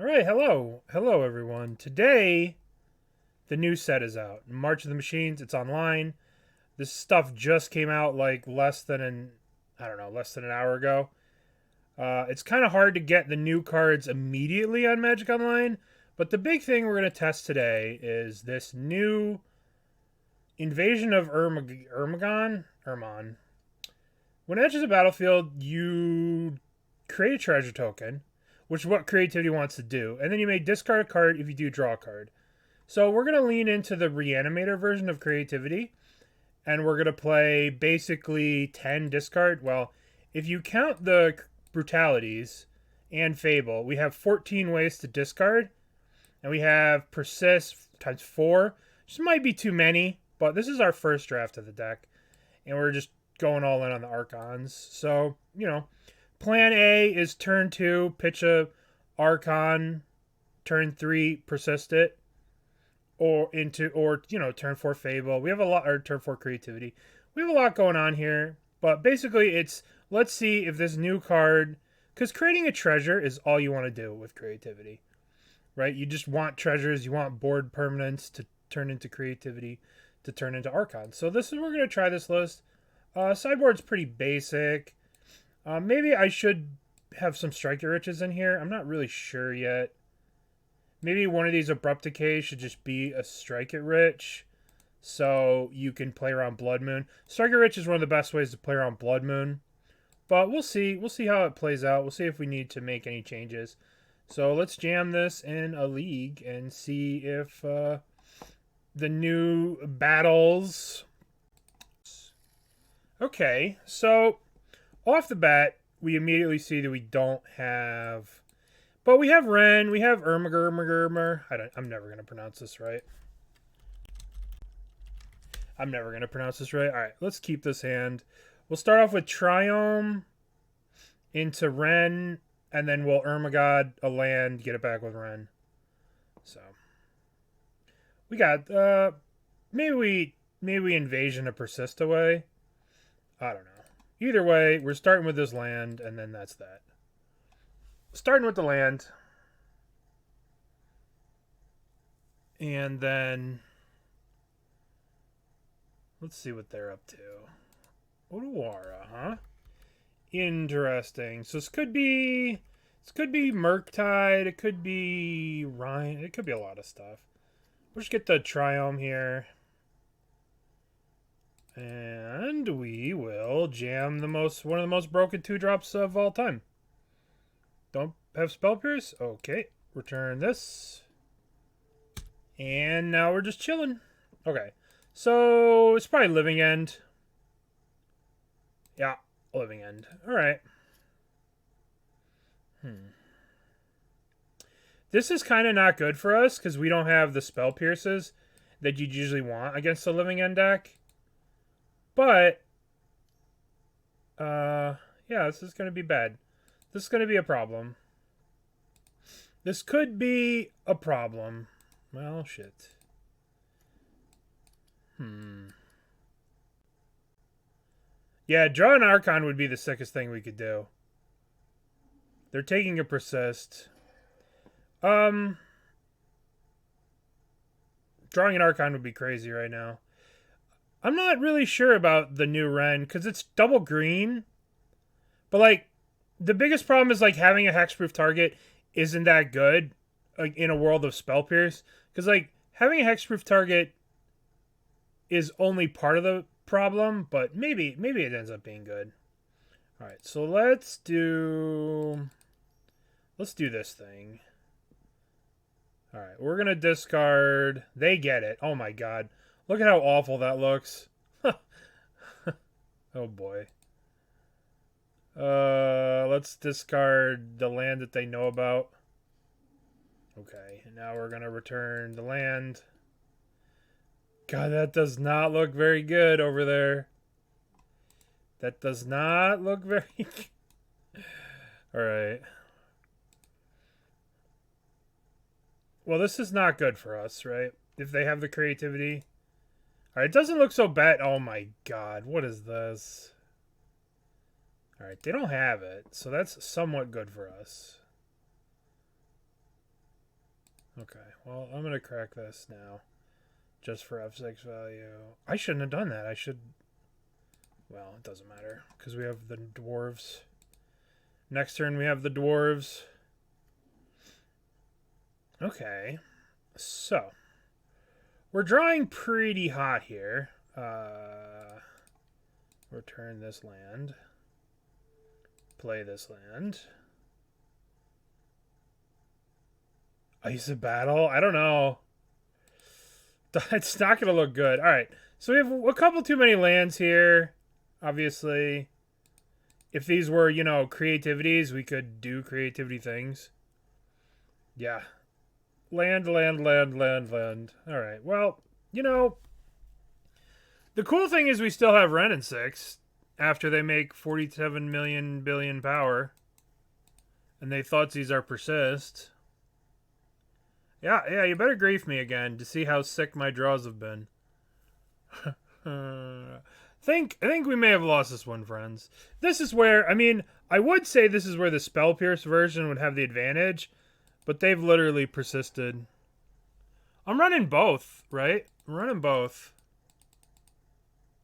Alright, hello everyone. Today, the new set is out. March of the Machines, it's online. This stuff just came out like less than an hour ago. It's kind of hard to get the new cards immediately on Magic Online, but the big thing we're going to test today is this new Invasion of Ergamon. When it enters a battlefield, you create a treasure token, which is what creativity wants to do, and then you may discard a card if you do draw a card. So we're going to lean into the Reanimator version of creativity, and we're going to play basically 10 discard. Well, if you count the brutalities and Fable, we have 14 ways to discard, and we have Persist times 4, which might be too many, but this is our first draft of the deck, and we're just going all in on the Archons. So, Plan A is turn 2, pitch a Archon, turn 3, persist it, or turn 4 Fable. We have a lot, or turn 4 creativity. We have a lot going on here, but basically it's, let's see if this new card, because creating a treasure is all you want to do with creativity, right? You just want treasures, you want board permanents to turn into creativity, to turn into Archon. So this is, we're going to try this list. Sideboard's pretty basic. Maybe I should have some Striker Riches in here. I'm not really sure yet. Maybe one of these Abrupt Decay should just be a Strike It Rich, so you can play around Blood Moon. Striker Rich is one of the best ways to play around Blood Moon. But we'll see. We'll see how it plays out. We'll see if we need to make any changes. So let's jam this in a league and see if the new battles... Okay, so... off the bat, we immediately see that we don't have... But we have Wrenn, we have Ergamon. I'm never going to pronounce this right. Alright, let's keep this hand. We'll start off with Triome into Wrenn, and then we'll Ermagod a land, get it back with Wrenn. So, we got... maybe we Invasion of Persist away. I don't know. Either way, we're starting with this land, and then that's that. Starting with the land. And then... let's see what they're up to. Otawara, huh? Interesting. So this could be... Murktide. It could be Ryan. It could be a lot of stuff. We'll just get the Triome here. And we will jam one of the most broken 2-drops of all time. Don't have Spell Pierce? Okay. Return this. And now we're just chilling. Okay. So it's probably Living End. Yeah, Living End. Alright. This is kind of not good for us because we don't have the Spell Pierces that you'd usually want against the Living End deck. But, yeah, this is going to be bad. This is going to be a problem. This could be a problem. Well, shit. Yeah, draw an Archon would be the sickest thing we could do. They're taking a Persist. Drawing an Archon would be crazy right now. I'm not really sure about the new Wrenn, because it's double green. But, like, the biggest problem is, like, having a hexproof target isn't that good, like, in a world of Spell Pierce. Because, like, having a hexproof target is only part of the problem, but maybe it ends up being good. Alright, so let's do this thing. Alright, we're going to discard... They get it. Oh, my God. Look at how awful that looks. Oh boy. Let's discard the land that they know about. Okay, and now we're going to return the land. God, that does not look very good over there. That does not look very good. Alright. Well, this is not good for us, right? If they have the creativity... Alright, it doesn't look so bad. Oh my God, what is this? Alright, they don't have it, so that's somewhat good for us. Okay, well, I'm going to crack this now. Just for F6 value. I shouldn't have done that. I should... Well, it doesn't matter. Because we have the dwarves. Next turn we have the dwarves. Okay. So. We're drawing pretty hot here. Return this land. Play this land. Ice of Battle? I don't know. It's not going to look good. All right. So we have a couple too many lands here. Obviously. If these were, you know, creativities, we could do creativity things. Yeah. Land. All right. Well, you know, the cool thing is we still have Wrenn and Six after they make 47 million billion power. And they Thoughtseize our Persist. Yeah, you better grief me again to see how sick my draws have been. I think we may have lost this one, friends. This is where, I mean, I would say this is where the Spell Pierce version would have the advantage, but they've literally persisted. I'm running both, right? I'm running both.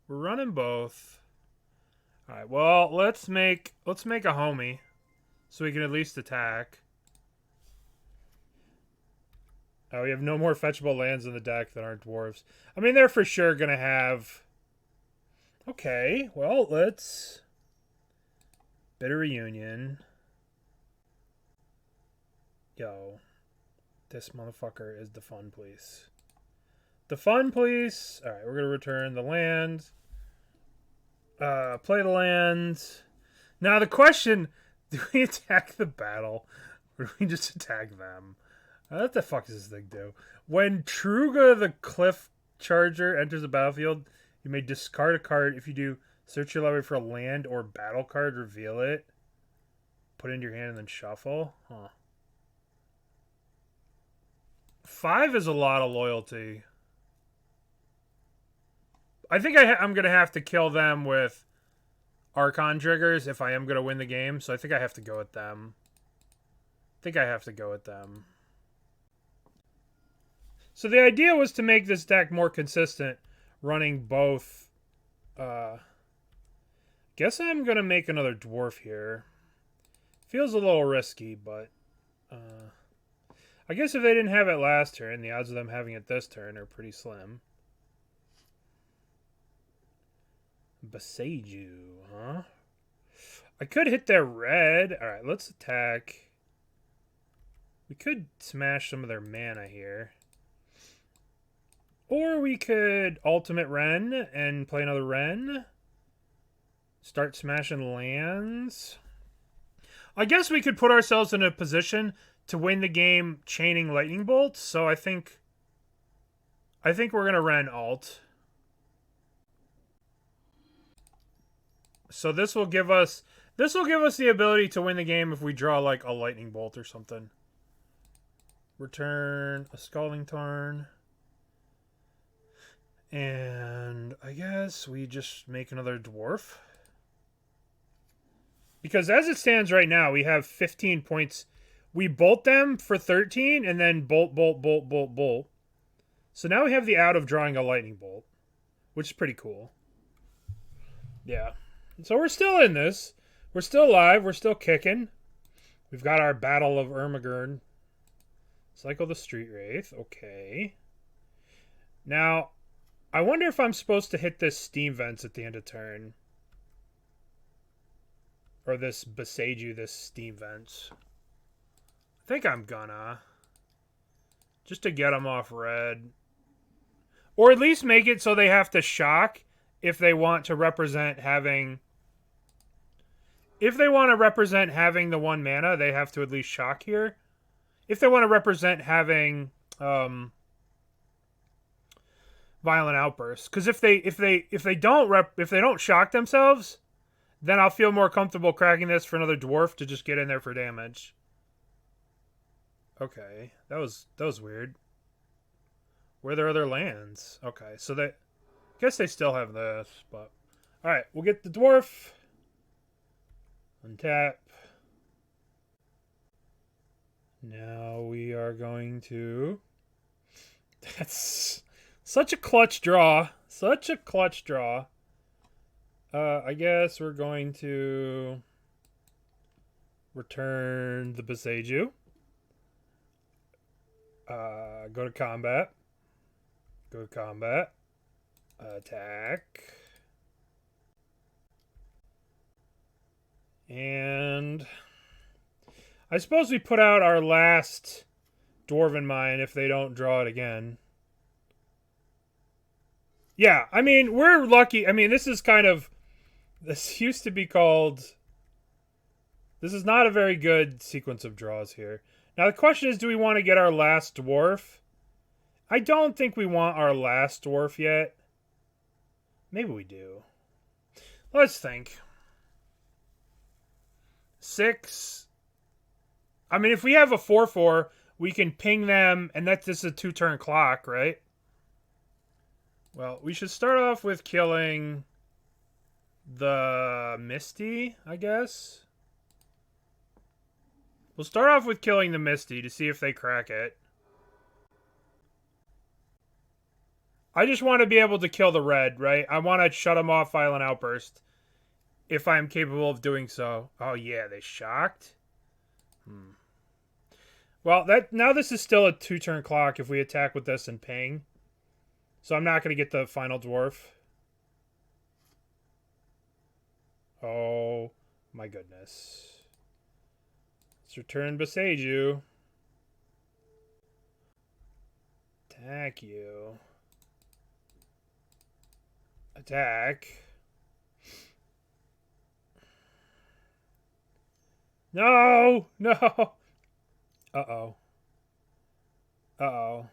We're running both. All right, well, let's make a homie so we can at least attack. Oh, we have no more fetchable lands in the deck that aren't dwarves. I mean, they're for sure going to have... Okay, well, let's... Bitter Reunion. Yo. This motherfucker is the fun police. The fun police. Alright, we're going to return the land. Play the land. Now, the question... Do we attack the battle? Or do we just attack them? What the fuck does this thing do? When Truga the Cliff Charger enters the battlefield, you may discard a card. If you do, search your library for a land or battle card, reveal it, put it into your hand, and then shuffle. Huh. 5 is a lot of loyalty. I think I'm going to have to kill them with Archon triggers if I am going to win the game, so I think I have to go with them. So the idea was to make this deck more consistent, running both. Guess I'm going to make another dwarf here. Feels a little risky, but I guess if they didn't have it last turn, the odds of them having it this turn are pretty slim. Boseiju, huh? I could hit their red. All right, let's attack. We could smash some of their mana here. Or we could ultimate Wrenn and play another Wrenn. Start smashing lands. I guess we could put ourselves in a position to win the game chaining lightning bolts. So I think we're going to Wrenn alt. So this will give us the ability to win the game if we draw like a lightning bolt or something. Return a Scalding Tarn. And I guess we just make another dwarf. Because as it stands right now, we have 15 points. We bolt them for 13 and then bolt. So now we have the out of drawing a lightning bolt, which is pretty cool. Yeah. So we're still in this. We're still alive. We're still kicking. We've got our Battle of Ergamon. Cycle the Street Wraith. Okay. Now, I wonder if I'm supposed to hit this Steam Vents at the end of turn. Or this Boseiju, this Steam Vents. I think I'm gonna. Just to get them off red. Or at least make it so they have to shock if they want to represent having... If they want to represent having the 1 mana, they have to at least shock here. If they want to represent having violent outbursts, because if they don't shock themselves, then I'll feel more comfortable cracking this for another dwarf to just get in there for damage. Okay, that was weird. Where are their other lands? Okay, so I guess they still have this, but all right, we'll get the dwarf. Untap. Now we are going to... That's such a clutch draw. Such a clutch draw. I guess we're going to return the Boseiju. Go to combat. Go to combat. Attack. And I suppose we put out our last Dwarven Mine if they don't draw it again. Yeah, I mean, we're lucky. I mean, this is kind of... This used to be called... This is not a very good sequence of draws here. Now, the question is, do we want to get our last dwarf? I don't think we want our last dwarf yet. Maybe we do. Let's think. 6. I mean, if we have a 4/4, we can ping them, and that's just a 2-turn clock, right? Well, we should start off with killing the Misty, I guess. We'll start off with killing the Misty to see if they crack it. I just want to be able to kill the red, right? I want to shut them off Violent Outburst if I'm capable of doing so. Oh, yeah, they shocked? Well, now this is still a 2-turn clock if we attack with this and ping. So I'm not going to get the final dwarf. Oh, my goodness. Let's return Boseiju. Attack you. Attack. No! No! Uh-oh. Uh-oh.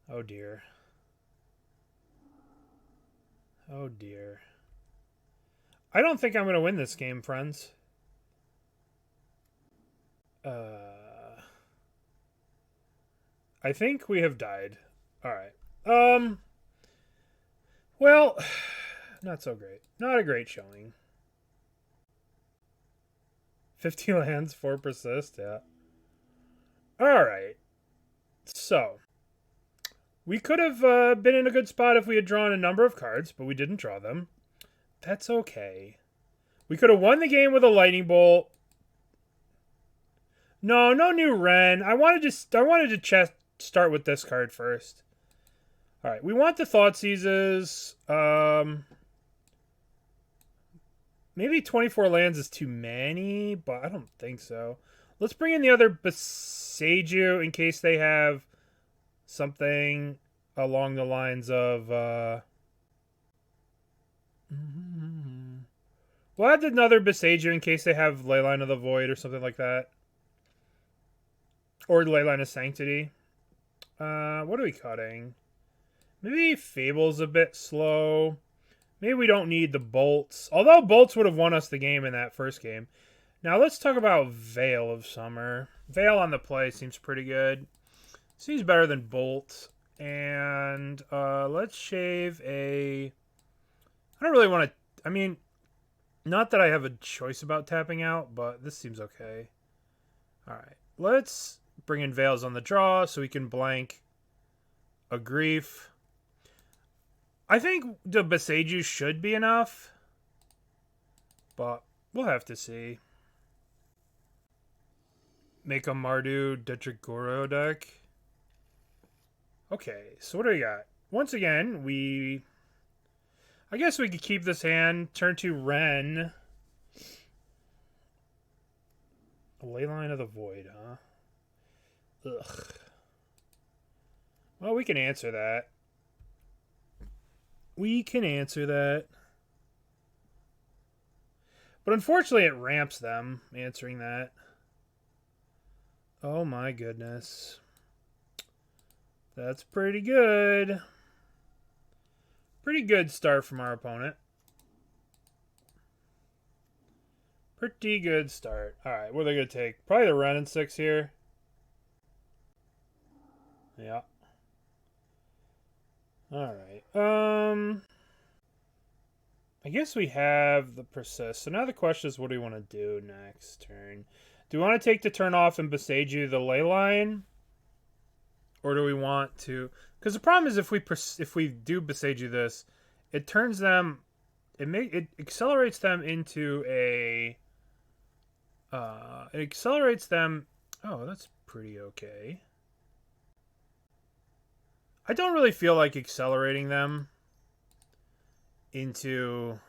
Oh, dear. Oh, dear. I don't think I'm going to win this game, friends. I think we have died. Alright. Well, not so great. Not a great showing. 50 lands, 4 persist, yeah. Alright. So, we could have been in a good spot if we had drawn a number of cards, but we didn't draw them. That's okay. We could have won the game with a lightning bolt. No new Wrenn. I wanted to start with this card first. All right, we want the Thoughtseizes. Maybe 24 lands is too many, but I don't think so. Let's bring in the other Boseiju in case they have something along the lines of... We'll add another Boseiju in case they have Leyline of the Void or something like that. Or Leyline of Sanctity. What are we cutting? Maybe Fable's a bit slow. Maybe we don't need the bolts. Although bolts would have won us the game in that first game. Now let's talk about Veil of Summer. Veil on the play seems pretty good. Seems better than bolt. And let's shave a... I don't really want to... I mean, not that I have a choice about tapping out, but this seems okay. Alright, let's bring in Veils on the draw so we can blank a Grief. I think the Boseiju should be enough, but we'll have to see. Make a Mardu Detrigoro deck. Okay, so what do we got? Once again, I guess we could keep this hand. Turn to Wrenn. A Leyline of the Void, huh? Ugh. Well, we can answer that. We can answer that. But unfortunately, it ramps them, answering that. Oh my goodness. That's pretty good. Pretty good start from our opponent. Pretty good start. Alright, what are they going to take? Probably the Wrenn and Six here. Yeah. Alright. I guess we have the Persist. So now the question is, what do we want to do next turn? Do we want to take the turn off and Boseiju the ley line? Or do we want to... Because the problem is if we do Boseiju this, it turns them... It accelerates them into a... it accelerates them... Oh, that's pretty okay. I don't really feel like accelerating them into...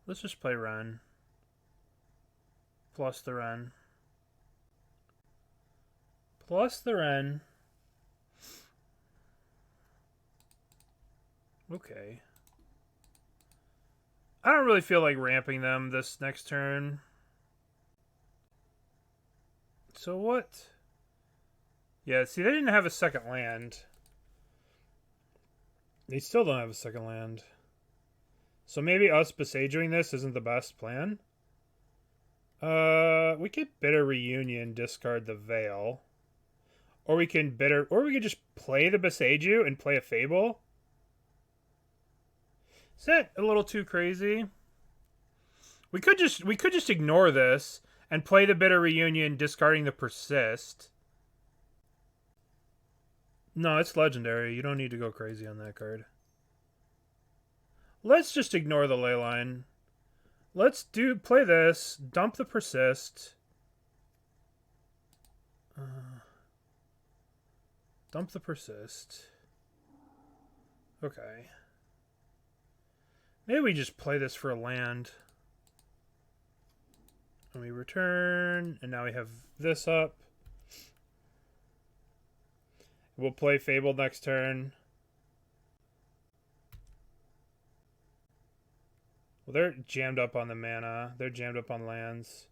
Let's just play Wrenn. Plus the Wrenn. Plus the Wrenn. Okay. I don't really feel like ramping them this next turn. So what? Yeah, see, they didn't have a second land. They still don't have a second land. So maybe us Besiegeing this isn't the best plan. We could Bitter Reunion, discard the Veil. Or we can just play the Boseiju and play a Fable. Is that a little too crazy? We could just ignore this and play the Bitter Reunion, discarding the Persist. No, it's legendary. You don't need to go crazy on that card. Let's just ignore the ley line. Let's play this, dump the Persist. Dump the Persist. Okay. Maybe we just play this for a land. And we return, and now we have this up. We'll play Fable next turn. Well, they're jammed up on the mana. They're jammed up on lands.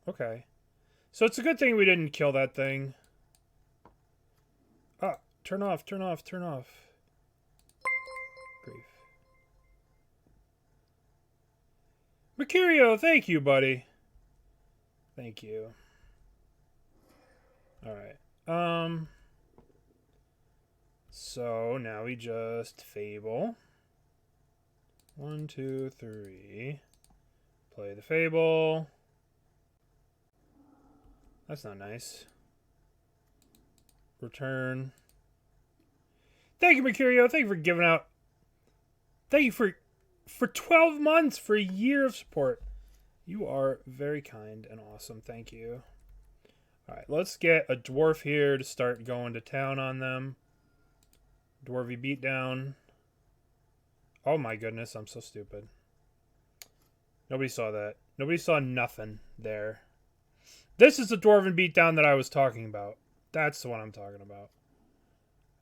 Okay. So it's a good thing we didn't kill that thing. Ah, turn off, turn off, turn off. Grief. Mercurio, thank you, buddy. Thank you. Alright. So now we just Fable. 1, 2, 3. Play the Fable. That's not nice. Return. Thank you, Mercurio. Thank you for giving out. Thank you for 12 months, for a year of support. You are very kind and awesome. Thank you. Alright, let's get a dwarf here to start going to town on them. Dwarvy beatdown. Oh my goodness, I'm so stupid. Nobody saw that. Nobody saw nothing there. This is the Dwarven beatdown that I was talking about. That's the one I'm talking about.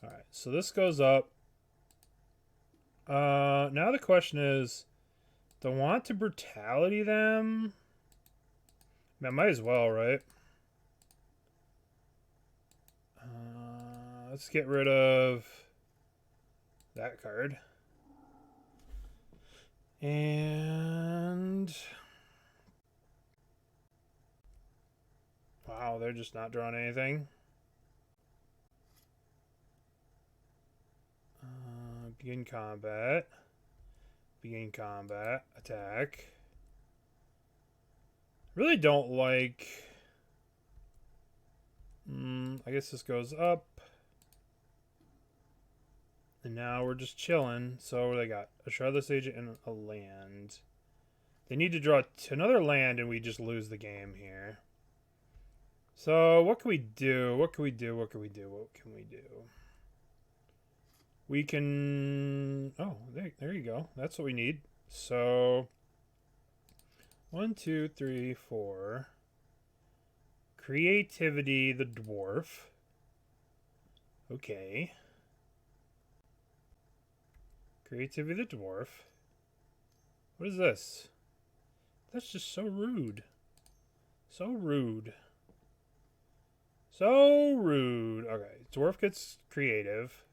Alright, so this goes up. Now the question is, do I want to brutality them? I might as well, right? Let's get rid of that card. And... wow, they're just not drawing anything. Begin combat. Begin combat. Attack. Really don't like... I guess this goes up. And now we're just chilling. So they got a Shardless Agent and a land. They need to draw another land and we just lose the game here. So what can we do? What can we do? What can we do? What can we do? We can... oh, there you go. That's what we need. So 1, 2, 3, 4. Creativity, the dwarf. Okay. Creativity, the dwarf. What is this? That's just so rude. So rude. So rude. Okay, dwarf gets creative.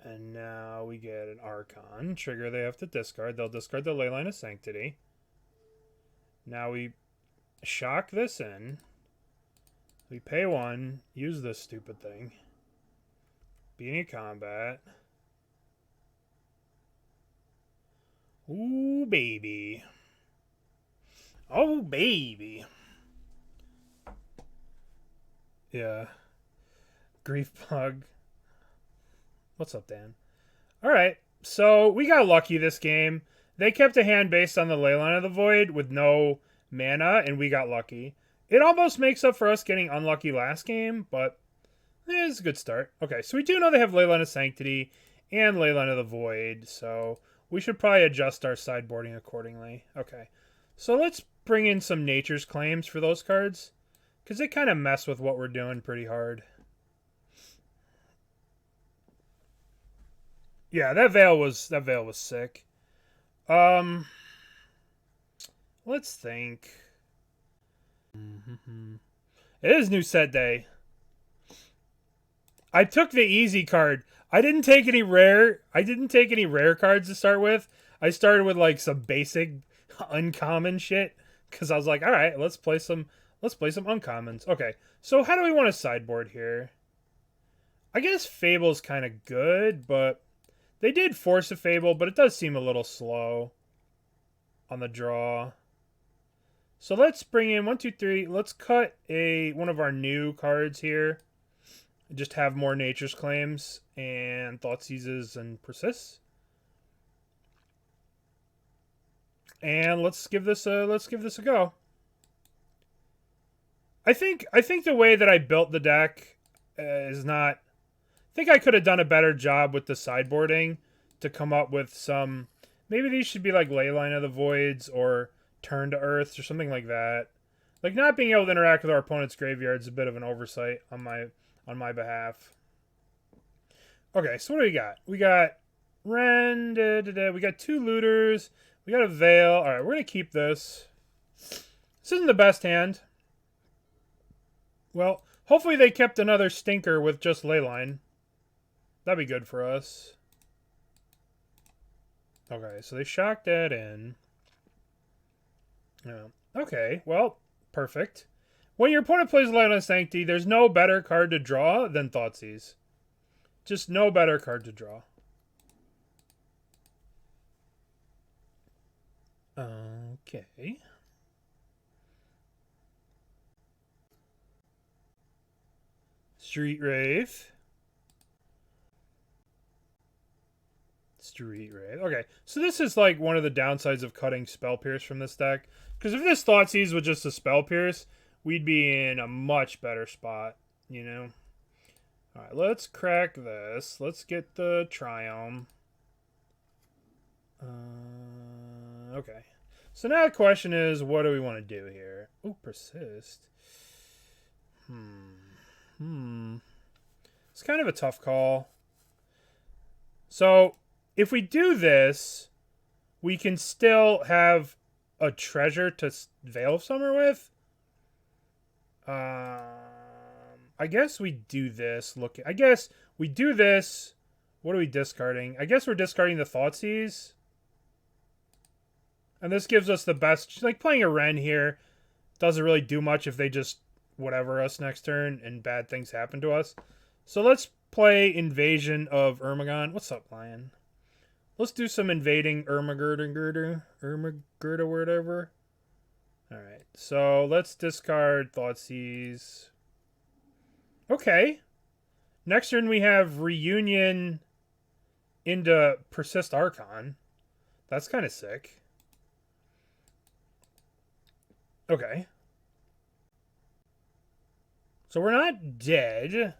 And now we get an Archon. Trigger they have to discard. They'll discard the Leyline of Sanctity. Now we shock this in. We pay 1. Use this stupid thing. Beating combat. Ooh, baby. Oh, baby. Yeah. Grief Bug. What's up, Dan? Alright, so we got lucky this game. They kept a hand based on the Leyline of the Void with no mana, and we got lucky. It almost makes up for us getting unlucky last game, but it's a good start. Okay, so we do know they have Leyline of Sanctity and Leyline of the Void, so we should probably adjust our sideboarding accordingly. Okay, so let's bring in some Nature's Claims for those cards, because they kind of mess with what we're doing pretty hard. Yeah, that veil was sick. Let's think. It is new set day. I took the easy card. I didn't take any rare cards to start with. I started with like some basic uncommon shit because I was like, all right, let's play some uncommons. Okay, so how do we want to sideboard here? I guess Fable's kind of good, but they did force a Fable, but it does seem a little slow on the draw. So let's bring in 1, 2, 3. Let's cut one of our new cards here. Just have more Nature's Claims and Thoughtseizes and Persists. And let's give this a go. I think the way that I built the deck is not. I think I could have done a better job with the sideboarding to come up with some. Maybe these should be like Leyline of the Voids or Turn to Earth or something like that. Like not being able to interact with our opponent's graveyard is a bit of an oversight on my behalf. Okay, so what do we got? We got Wrenn. We got 2 Looters. We got a Veil. All right, we're gonna keep this. This isn't the best hand. Well, hopefully they kept another stinker with just Leyline. That'd be good for us. Okay, so they shocked that in. Yeah. Okay, well, perfect. When your opponent plays Leyline of Sanctity, there's no better card to draw than Thoughtseize. Just no better card to draw. Okay. Street Wraith. Okay, so this is like one of the downsides of cutting Spell Pierce from this deck. Because if this Thoughtseize was just a Spell Pierce, we'd be in a much better spot, you know? Alright, let's crack this. Let's get the Triome. Okay. So now the question is, what do we want to do here? Oh, Persist. It's kind of a tough call. So, if we do this, we can still have a treasure to Veil of Summer with. I guess we do this. I guess we do this. What are we discarding? I guess we're discarding the Thoughtseize. And this gives us the best. Like, playing a Wrenn here doesn't really do much if they just whatever us next turn and bad things happen to us. So let's play Invasion of Ergamon. What's up, Lion? Let's do some invading Ermagurda, whatever. Alright, so let's discard Thoughtseize. Okay. Next turn we have Reunion into Persist Archon. That's kind of sick. Okay. So we're not dead.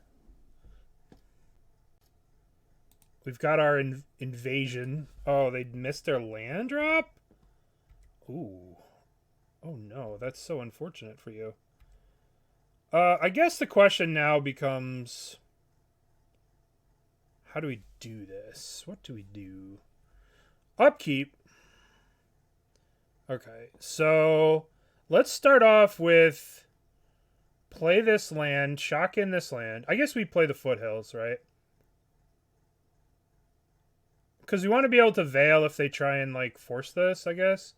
We've got our invasion. Oh, they missed their land drop? Ooh. Oh no, that's so unfortunate for you. I guess the question now becomes, how do we do this? What do we do? Upkeep. Okay, so let's start off with play this land, shock in this land. I guess we play the Foothills, right? Because we want to be able to Veil if they try and, like, force this, I guess.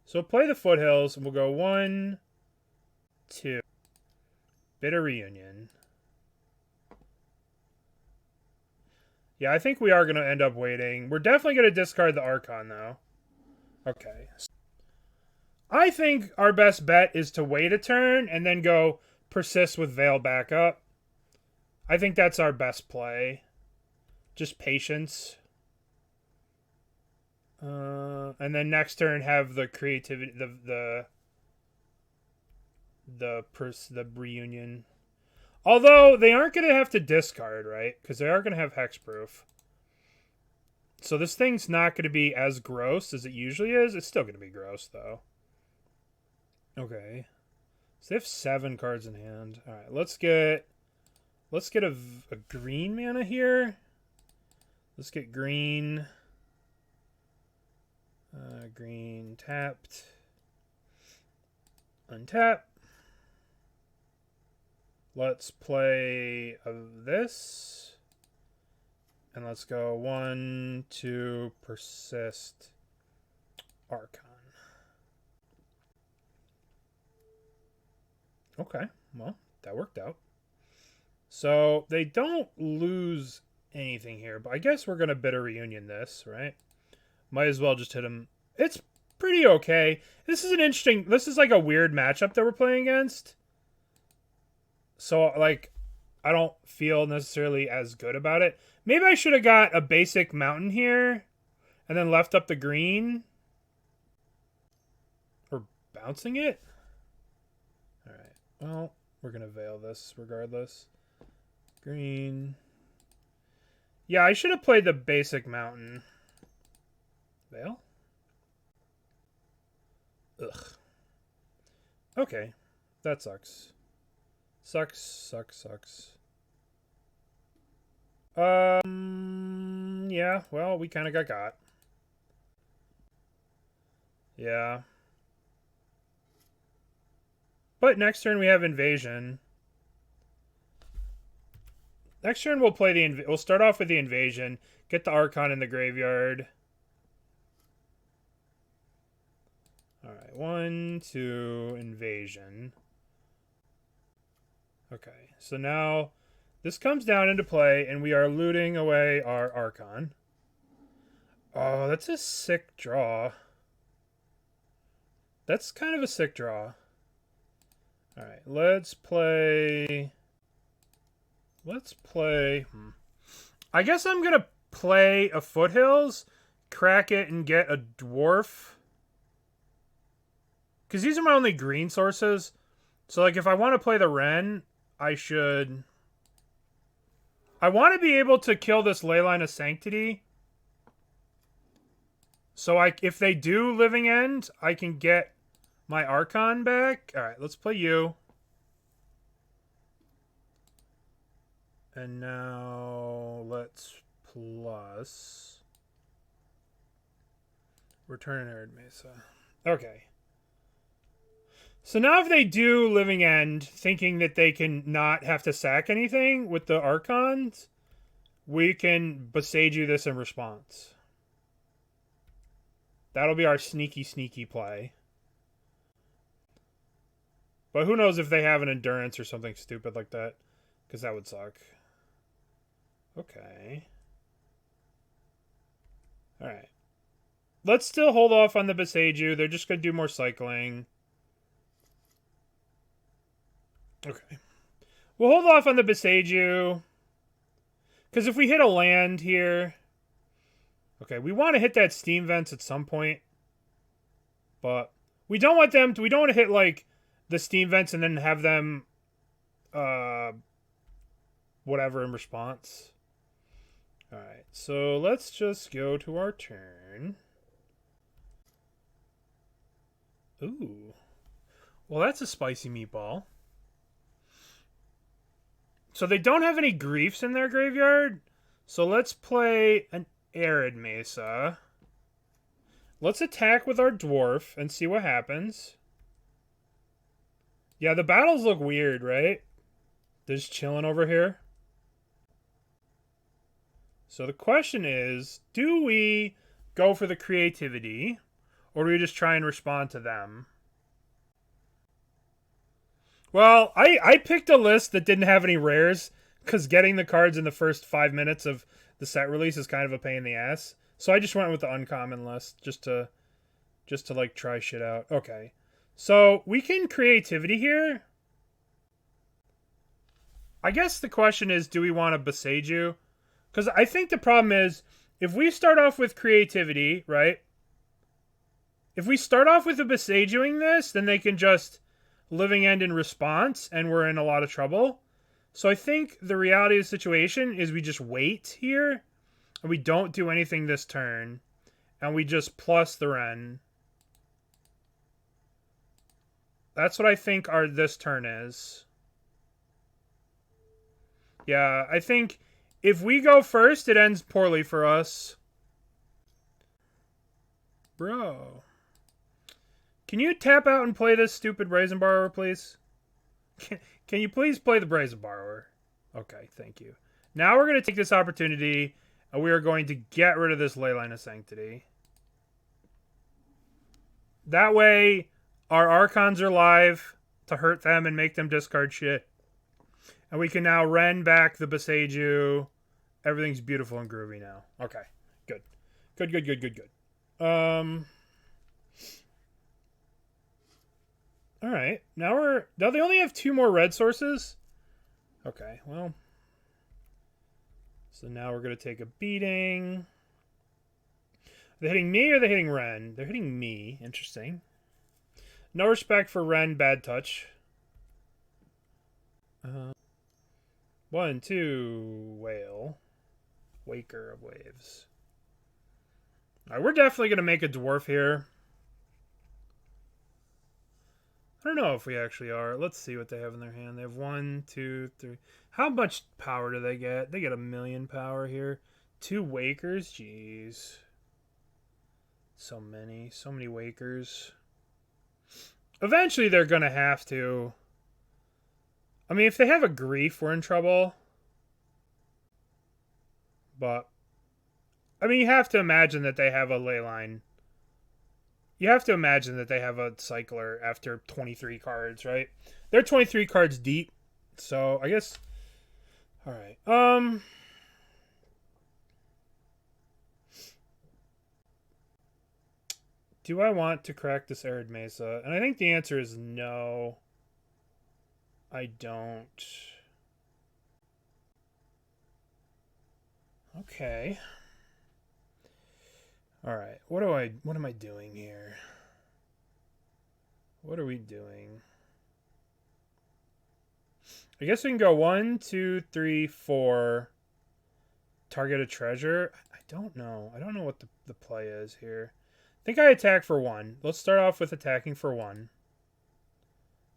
So play the Foothills, and we'll go 1, 2. Bitter Reunion. Yeah, I think we are going to end up waiting. We're definitely going to discard the Archon, though. Okay. I think our best bet is to wait a turn and then go Persist with Veil back up. I think that's our best play. Just patience. And then next turn have the creativity, the reunion. Although they aren't going to have to discard, right? Because they are going to have hexproof. So this thing's not going to be as gross as it usually is. It's still going to be gross, though. Okay. So they have 7 cards in hand. All right, let's get a green mana here. Let's get green. Green tapped. Untap. Let's play this. And let's go 1, 2, Persist, Archon. Okay, well, that worked out. So they don't lose anything here, but I guess we're going to Bitter Reunion this, right? Might as well just hit him. It's pretty okay. This is like a weird matchup that we're playing against. So, like, I don't feel necessarily as good about it. Maybe I should have got a basic mountain here and then left up the green. Or bouncing it? Alright, well, we're going to Veil this regardless. Green. Yeah, I should have played the basic mountain. Veil? Ugh. Okay, that sucks. Sucks. Yeah, well, we kind of got. Yeah. But next turn we have Invasion. Next turn we'll play we'll start off with the Invasion, get the Archon in the graveyard. Alright, 1, 2, Invasion. Okay, so now this comes down into play, and we are looting away our Archon. Oh, that's a sick draw. That's kind of a sick draw. Alright, let's play... I guess I'm going to play a Foothills, crack it, and get a Dwarf. Because these are my only green sources. So, like, if I want to play the Wrenn, I should... I want to be able to kill this Leyline of Sanctity. So, if they do Living End, I can get my Archon back. Alright, let's play you. And now, let's plus... Return Arid Mesa. Okay. So now if they do Living End, thinking that they can not have to sack anything with the Archons, we can Boseiju this in response. That'll be our sneaky play. But who knows if they have an Endurance or something stupid like that, because that would suck. Okay. Alright. Let's still hold off on the Boseiju. They're just going to do more cycling. Okay. We'll hold off on the Boseiju. Because if we hit a land here... Okay, we want to hit that Steam Vents at some point. But we don't want them to... We don't want to hit, like, the Steam Vents and then have them... whatever in response. Alright, so let's just go to our turn. Ooh. Well, that's a spicy meatball. So they don't have any griefs in their graveyard. So let's play an Arid Mesa. Let's attack with our Dwarf and see what happens. Yeah, the battles look weird, right? They're just chilling over here. So the question is, do we go for the creativity, or do we just try and respond to them? Well, I picked a list that didn't have any rares, because getting the cards in the first 5 minutes of the set release is kind of a pain in the ass. So I just went with the uncommon list just to like try shit out. Okay. So we can creativity here. I guess the question is, do we want to Boseiju? Because I think the problem is, if we start off with creativity, right? If we start off with a Boseijuing this, then they can just living end in response, and we're in a lot of trouble. So I think the reality of the situation is we just wait here, and we don't do anything this turn, and we just plus the Wrenn. That's what I think this turn is. Yeah, I think if we go first, it ends poorly for us. Bro. Can you tap out and play this stupid Brazen Borrower, please? Can you please play the Brazen Borrower? Okay, thank you. Now we're going to take this opportunity, and we are going to get rid of this Leyline of Sanctity. That way, our Archons are live to hurt them and make them discard shit. And we can now Wrenn back the Boseiju. Everything's beautiful and groovy now. Okay, good. Good. Alright, now they only have 2 more red sources? Okay, well. So now we're going to take a beating. Are they hitting me or are they hitting Wrenn? They're hitting me. Interesting. No respect for Wrenn, bad touch. 1, 2, whale. Waker of waves. Alright, we're definitely going to make a dwarf here. I don't know if we actually are. Let's see what they have in their hand. They have 1, 2, 3. How much power do they get? They get 1,000,000 power here. 2 wakers? Jeez. So many wakers. Eventually they're going to have to. I mean, if they have a grief, we're in trouble. But, I mean, you have to imagine that they have a Leyline. You have to imagine that they have a cycler after 23 cards, right? They're 23 cards deep. So, I guess... Alright. Do I want to crack this Arid Mesa? And I think the answer is no. I don't. Okay. Alright, what am I doing here? What are we doing? I guess we can go 1, 2, 3, 4. Target a treasure. I don't know. I don't know what the play is here. I think I attack for 1. Let's start off with attacking for 1.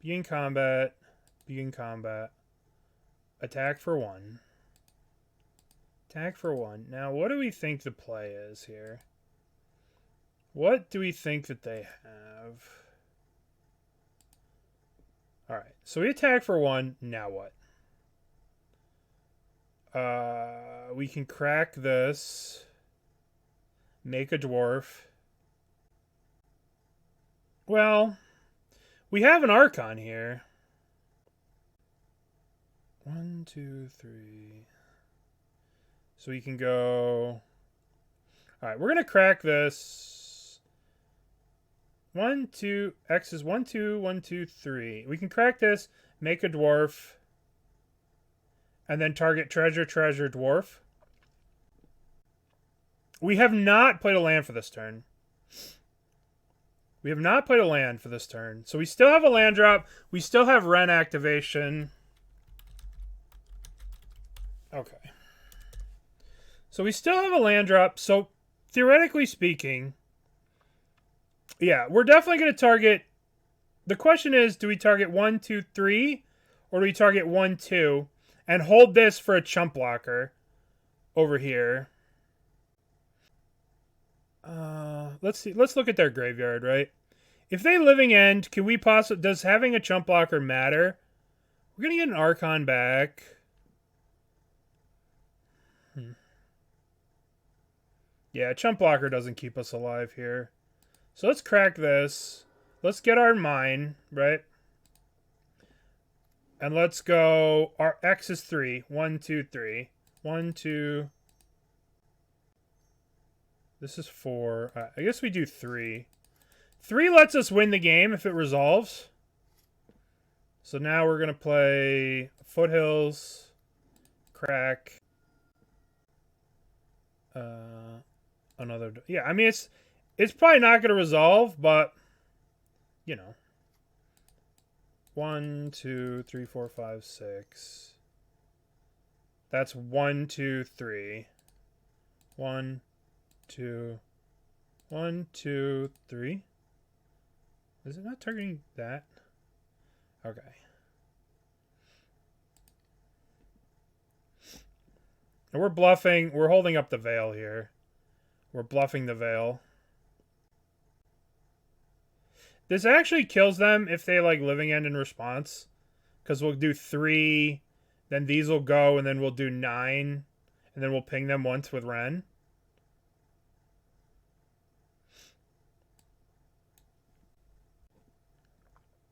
Begin combat. Attack for 1. Attack for 1. Now, what do we think the play is here? What do we think that they have? Alright, so we attack for 1. Now what? We can crack this. Make a dwarf. Well, we have an Archon here. 1, 2, 3. So we can go... Alright, we're going to crack this. 1, 2, X is 1, 2, 1, 2, 3. We can crack this, make a dwarf, and then target treasure, dwarf. We have not played a land for this turn. So we still have a land drop. We still have Wrenn activation. Okay. So we still have a land drop. So theoretically speaking... Yeah, we're definitely going to target... The question is, do we target 1, 2, 3? Or do we target 1, 2? And hold this for a chump blocker over here. Let's see. Let's look at their graveyard, right? If they living end, can we possibly... Does having a chump blocker matter? We're going to get an Archon back. Yeah, chump blocker doesn't keep us alive here. So let's crack this. Let's get our mine, right? And let's go... Our X is 3. 1, 2, 3. 1, 2, This is 4. I guess we do 3. 3 lets us win the game if it resolves. So now we're going to play Foothills, Crack, another... Yeah, I mean, it's probably not going to resolve, but, you know. 1, 2, 3, 4, 5, 6. That's 1, 2, 3. 1, 2, 1, 2, 3. Is it not targeting that? Okay. And we're bluffing. We're holding up the veil here. We're bluffing the veil. This actually kills them if they like Living End in response. Because we'll do 3, then these will go, and then we'll do 9. And then we'll ping them once with Wrenn.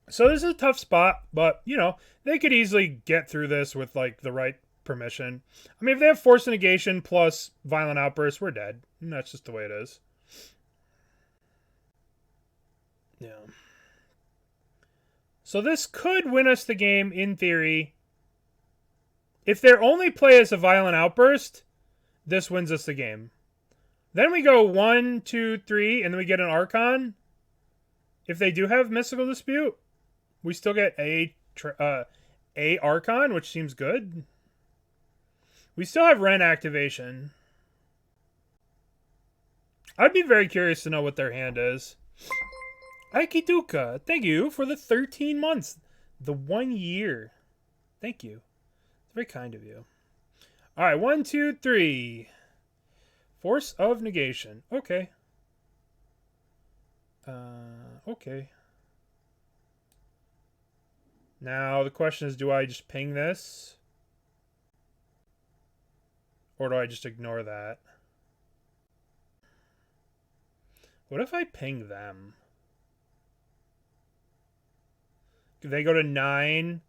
So this is a tough spot, but, you know, they could easily get through this with, like, the right permission. I mean, if they have Force Negation plus Violent Outburst, we're dead. And that's just the way it is. Yeah. So this could win us the game, in theory. If their only play is a Violent Outburst, this wins us the game. Then we go 1, 2, 3, and then we get an Archon. If they do have Mystical Dispute, we still get a Archon, which seems good. We still have Wrenn activation. I'd be very curious to know what their hand is. Aikiduka, thank you for the 13 months. The 1 year. Thank you. Very kind of you. All right, 1, 2, 3. Force of Negation. Okay. Okay. Now, the question is, do I just ping this? Or do I just ignore that? What if I ping them? They go to 9.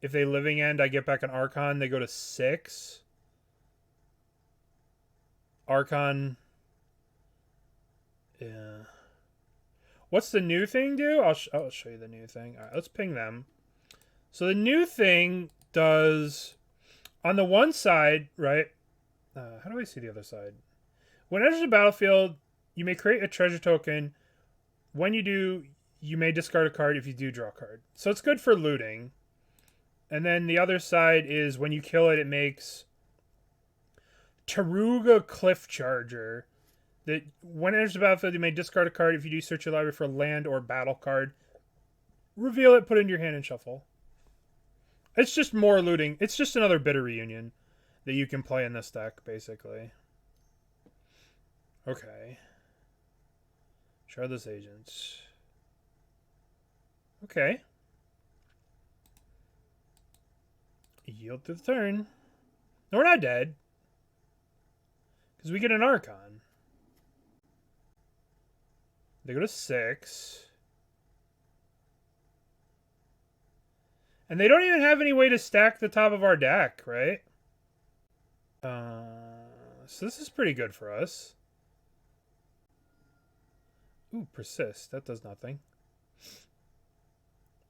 If they Living End, I get back an Archon. They go to 6. Archon. Yeah. What's the new thing do? I'll show you the new thing. All right, let's ping them. So the new thing does, on the one side, right? How do I see the other side? When enters the battlefield, you may create a treasure token. When you do, you may discard a card. If you do, draw a card. So it's good for looting. And then the other side is when you kill it, it makes Taruga Cliff Charger. That when it enters the battlefield, you may discard a card. If you do, search your library for a land or battle card. Reveal it, put it in your hand, and shuffle. It's just more looting. It's just another Bitter Reunion that you can play in this deck, basically. Okay. Shardless Agents. Okay. Yield to the turn. No, we're not dead. Because we get an Archon. They go to 6. And they don't even have any way to stack the top of our deck, right? So this is pretty good for us. Ooh, Persist. That does nothing.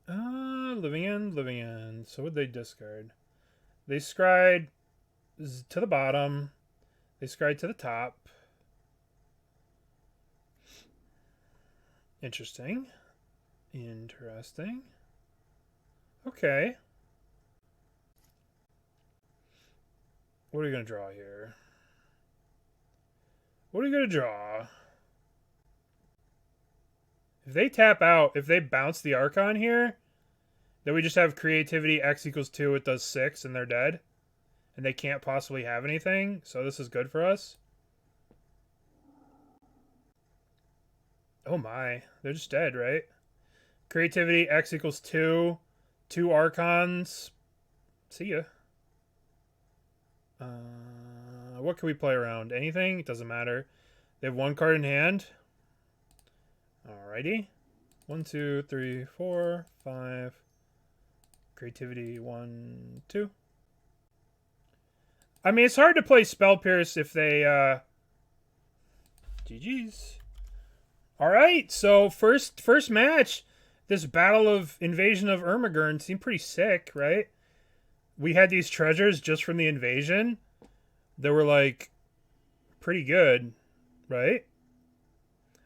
Living End. So what'd they discard? They scryed to the bottom. They scryed to the top. Interesting. Okay. What are we going to draw here? What are we going to draw? If they tap out, if they bounce the Archon here, then we just have Creativity X equals 2, it does 6, and they're dead. And they can't possibly have anything, so this is good for us. Oh my, they're just dead, right? Creativity X equals 2, 2 Archons. See ya. What can we play around? Anything? It doesn't matter. They have 1 card in hand. Alrighty. 1, 2, 3, 4, 5. Creativity 1, 2. I mean, it's hard to play Spell Pierce if they GG's. All right, so first match, this Battle of Invasion of Ergamon seemed pretty sick, right? We had these treasures just from the invasion. They were like pretty good, right?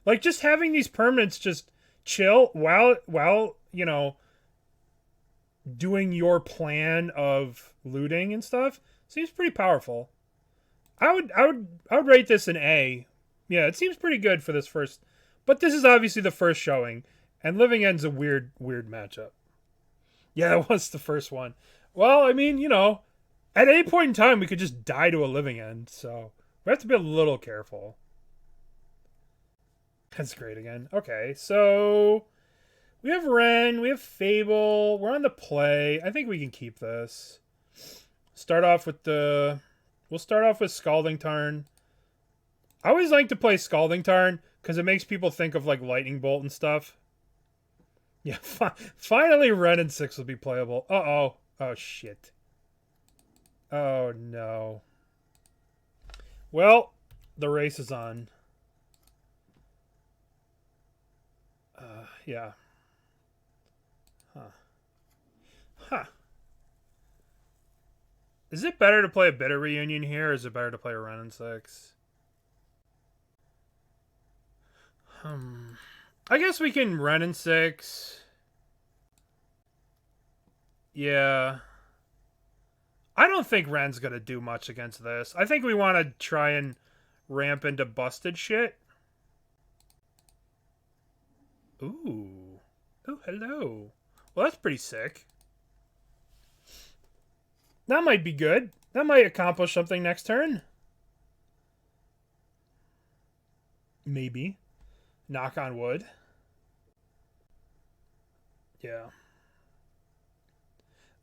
Like just having these permanents just chill while you know, doing your plan of looting and stuff seems pretty powerful. I would rate this an A. Yeah, it seems pretty good for this first, but this is obviously the first showing, and Living End's a weird matchup. Yeah, it was the first one. Well, I mean, you know, at any point in time we could just die to a Living End, so we have to be a little careful. That's great again. Okay, so we have Wrenn, we have Fable, we're on the play. I think we can keep this. We'll start off with Scalding Tarn. I always like to play Scalding Tarn because it makes people think of like Lightning Bolt and stuff. Yeah, finally Wrenn and Six will be playable. Uh-oh. Oh, shit. Oh, no. Well, the race is on. Yeah. Huh. Is it better to play a Bitter Reunion here, or is it better to play a Wrenn and Six? I guess we can Wrenn and Six. Yeah. I don't think Wren's going to do much against this. I think we want to try and ramp into busted shit. Ooh. Oh, hello. Well, that's pretty sick. That might be good. That might accomplish something next turn. Maybe. Knock on wood. Yeah.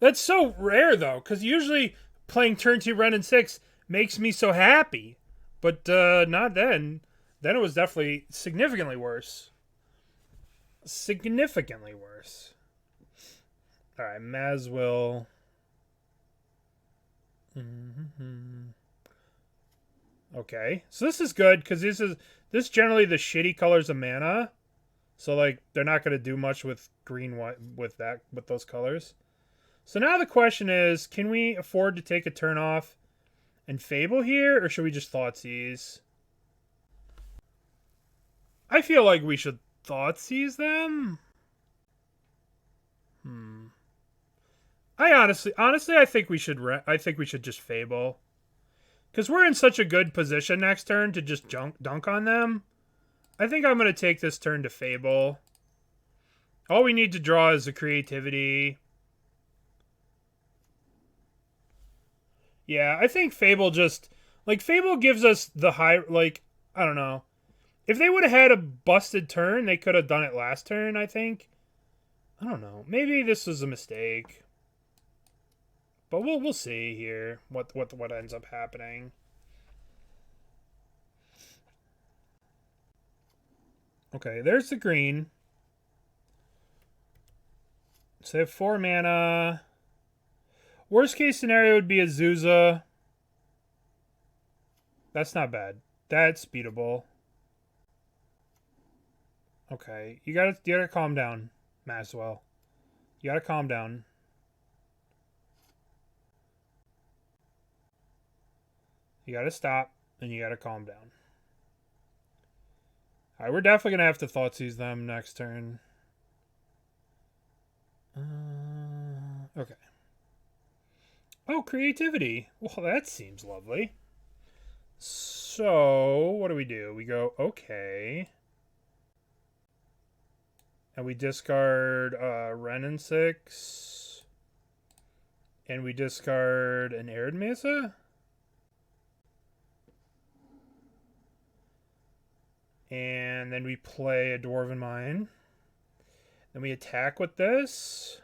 That's so rare, though, because usually playing turn 2 Wrenn and Six makes me so happy. But not then. Then it was definitely significantly worse. Significantly worse. Alright, Maswell. Okay, so this is good because this is generally the shitty colors of mana, so like they're not going to do much with green white with those colors. So now the question is, can we afford to take a turn off and Fable here, or should we just Thoughtseize? I feel like we should Thoughtseize them. I honestly, I think we should just Fable. Because we're in such a good position next turn to just dunk on them. I think I'm going to take this turn to Fable. All we need to draw is a Creativity. Yeah, I think Fable just... Like, Fable gives us the high... Like, I don't know. If they would have had a busted turn, they could have done it last turn, I think. I don't know. Maybe this was a mistake. But we'll see here what ends up happening. Okay, there's the green. So they have 4 mana. Worst case scenario would be a Zuza. That's not bad. That's beatable. Okay, you gotta calm down, Maswell. You gotta calm down. You gotta stop, and you gotta calm down. Alright, we're definitely gonna have to Thoughtseize them next turn. Okay. Oh, Creativity. Well, that seems lovely. So, what do? We go, okay. And we discard Wrenn and Six. And we discard an Arid Mesa? And then we play a Dwarven Mine. Then we attack with this.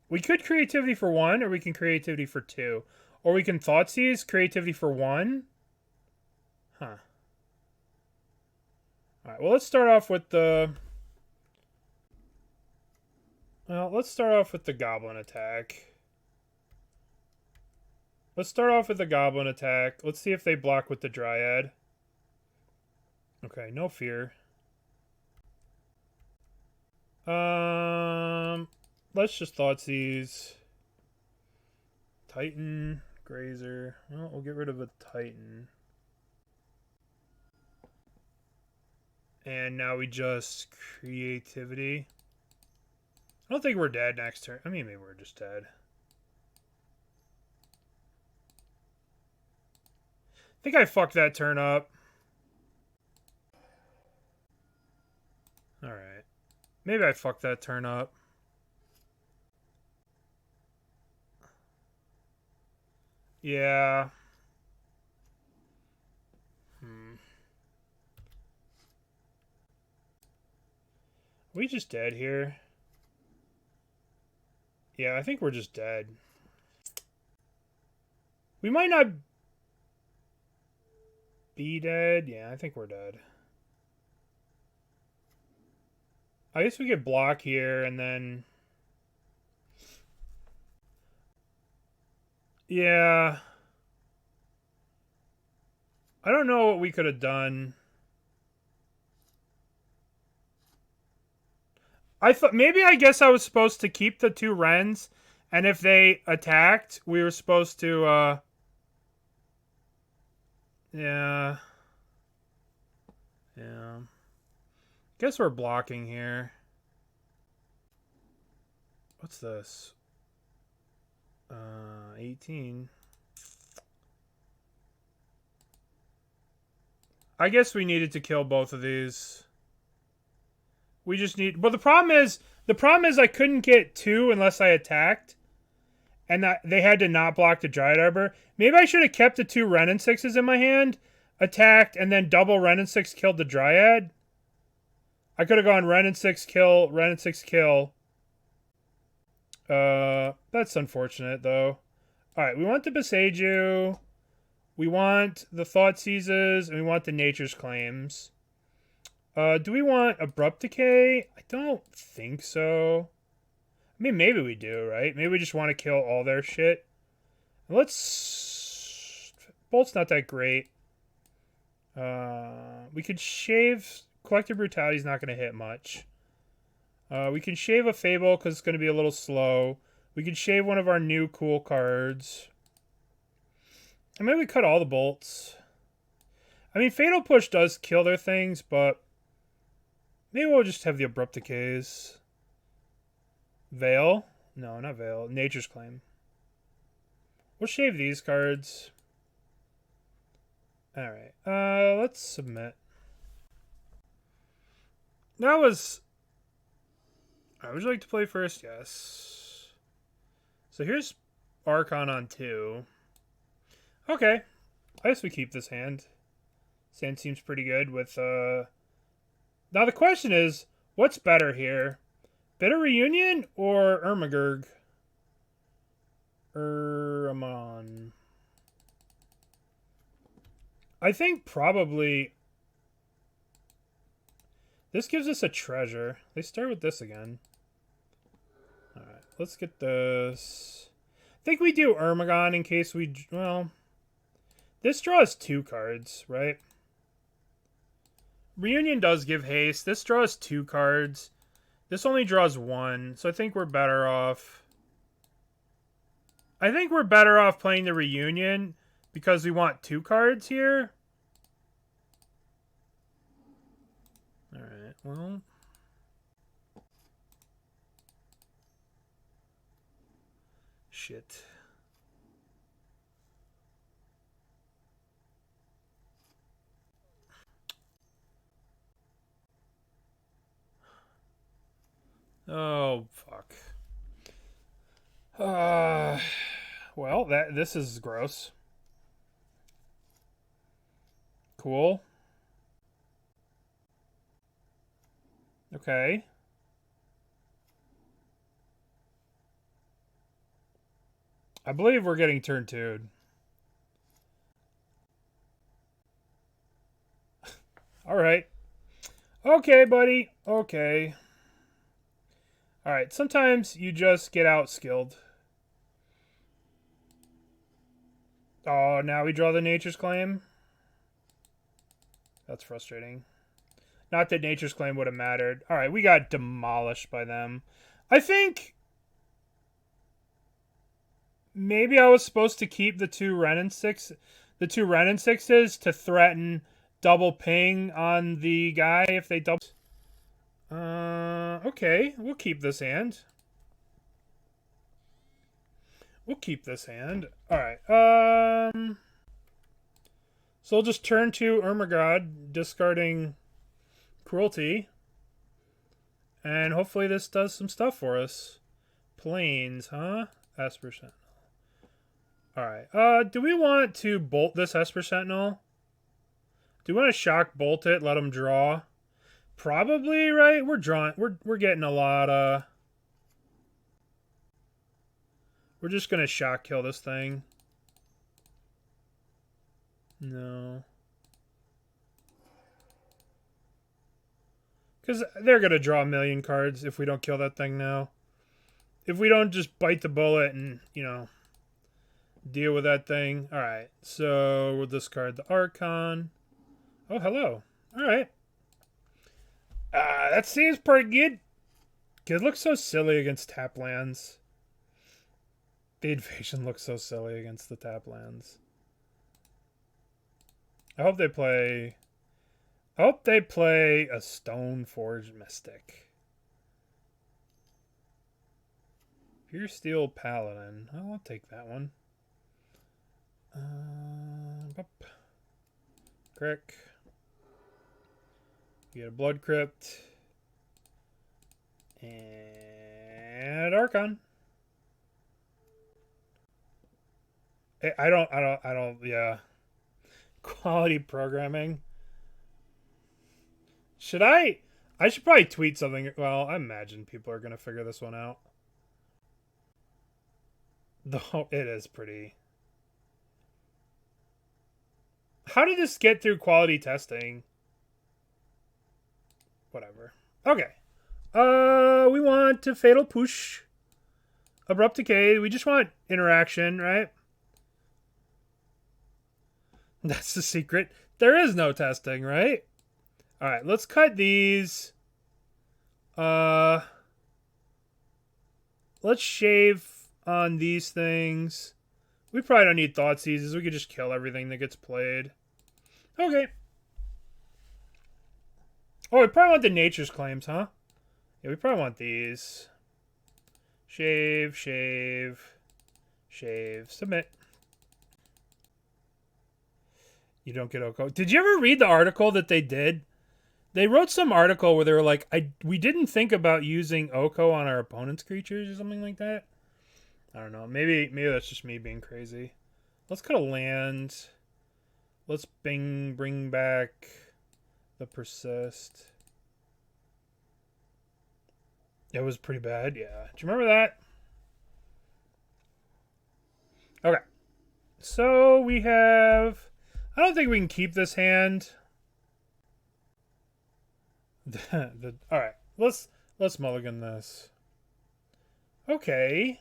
We could Creativity for 1, or we can Creativity for 2. Or we can Thoughtseize, Creativity for 1. Huh. Alright, well, let's start off with the... Well, let's start off with the Goblin attack. Let's start off with the goblin attack. Let's see if they block with the dryad. Okay, no fear. Let's just Thoughtseize. Titan, Grazer. Well, we'll get rid of a Titan. And now we just Creativity. I don't think we're dead next turn. I mean, maybe we're just dead. I think I fucked that turn up. Alright. Maybe I fucked that turn up. Yeah. Are we just dead here? Yeah, I think we're just dead. We might not be dead. Yeah, I think we're dead. I guess we could block here and then... Yeah. I don't know what we could have done. I guess I was supposed to keep the 2 Wrens, and if they attacked, we were supposed to, yeah. Yeah. Guess we're blocking here. What's this? 18. I guess we needed to kill both of these. We just need... But the problem is I couldn't get 2 unless I attacked. And that they had to not block the Dryad Arbor. Maybe I should have kept the 2 Wrenn and Sixes in my hand, attacked, and then double Wrenn and Six killed the Dryad. I could have gone Wrenn and Six kill, Wrenn and Six kill. That's unfortunate, though. Alright, we want the Boseiju. We want the Thoughtseizes, and we want the Nature's Claims. Do we want Abrupt Decay? I don't think so. I mean, maybe we do, right? Maybe we just want to kill all their shit. Let's... Bolt's not that great. We could shave... Collective Brutality is not going to hit much. We can shave a Fable because it's going to be a little slow. We could shave one of our new cool cards. And maybe we cut all the bolts. I mean, Fatal Push does kill their things, but... Maybe we'll just have the Abrupt Decays. Veil? No, not Veil. Nature's Claim. We'll shave these cards. Alright. Let's submit. That was... Would you like to play first? Yes. So here's Archon on 2. Okay. I guess we keep this hand. This hand seems pretty good with... Now the question is, what's better here? Bitter Reunion or Ermagurg? Ergamon. I think probably... This gives us a treasure. They start with this again. Alright, let's get this. I think we do Ergamon in case we... Well, this draws 2 cards, right? Reunion does give haste. This draws 2 cards. This only draws 1, so I think we're better off... I think we're better off playing the Reunion because we want 2 cards here. Alright, well... Shit. Oh, fuck. Well, this is gross. Cool. Okay. I believe we're getting turn 2'd. Alright. Okay, buddy. Okay. Alright, sometimes you just get out-skilled. Oh, now we draw the Nature's Claim. That's frustrating. Not that Nature's Claim would have mattered. All right, we got demolished by them. I think maybe I was supposed to keep the two Wrenn and Sixes to threaten double ping on the guy if they double. Okay, we'll keep this hand. We'll keep this hand. All right. So we'll just turn to Ermagod, discarding Cruelty, and hopefully this does some stuff for us. Plains, huh? Esper Sentinel. All right. Do we want to bolt this Esper Sentinel? Do we want to shock bolt it? Let him draw. Probably, right? We're drawing. We're getting a lot. We're just gonna shock kill this thing. No. Because they're gonna draw a million cards if we don't kill that thing now. If we don't just bite the bullet and, you know, deal with that thing. Alright, so we'll discard the Archon. Oh, hello. Alright. That seems pretty good. It looks so silly against tap lands. The invasion looks so silly against the tap lands. I hope they play a Stoneforge Mystic. Pure Steel Paladin. I'll take that one. Crick. You get a Blood Crypt. And Archon. I don't, yeah. Quality programming. I should probably tweet something. Well, I imagine people are going to figure this one out. Though it is pretty. How did this get through quality testing? Whatever. Okay. We want to Fatal Push. Abrupt Decay. We just want interaction, right? That's the secret. There is no testing, right? Alright, let's cut these. Let's shave on these things. We probably don't need Thoughtseizes. We could just kill everything that gets played. Okay. Oh, we probably want the Nature's Claims, huh? Yeah, we probably want these. Shave, shave, shave, submit. You don't get Oko. Did you ever read the article that they did? They wrote some article where they were like, we didn't think about using Oko on our opponent's creatures or something like that. I don't know. Maybe that's just me being crazy. Let's cut a land. Let's bring back the Persist. It was pretty bad, yeah. Do you remember that? Okay. So we have... I don't think we can keep this hand. Alright. Let's mulligan this. Okay.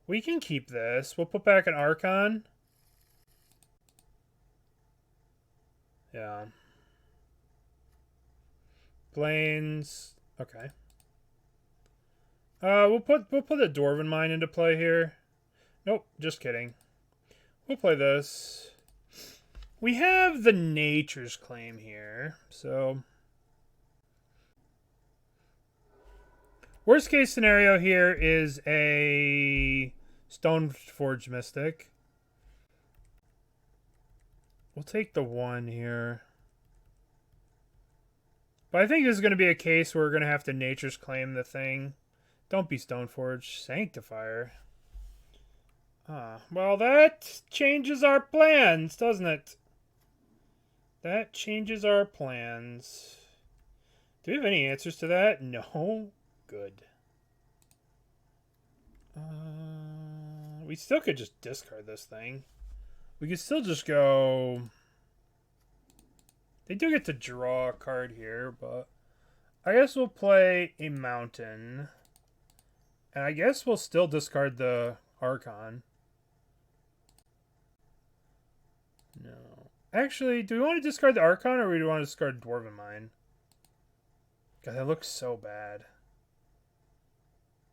We can keep this. We'll put back an Archon. Yeah. Plains. Okay. We'll put the Dwarven Mine into play here. Nope, just kidding. We'll play this. We have the Nature's Claim here, so worst case scenario here is a Stoneforge Mystic. We'll take the 1 here. But I think this is going to be a case where we're going to have to Nature's Claim the thing. Don't be Stoneforge. Sanctifier. Well, that changes our plans, doesn't it? That changes our plans. Do we have any answers to that? No. Good. We still could just discard this thing. We could still just go... They do get to draw a card here, but... I guess we'll play a Mountain. And I guess we'll still discard the Archon. Actually, do we want to discard the Archon or do we want to discard Dwarven Mine? God, that looks so bad.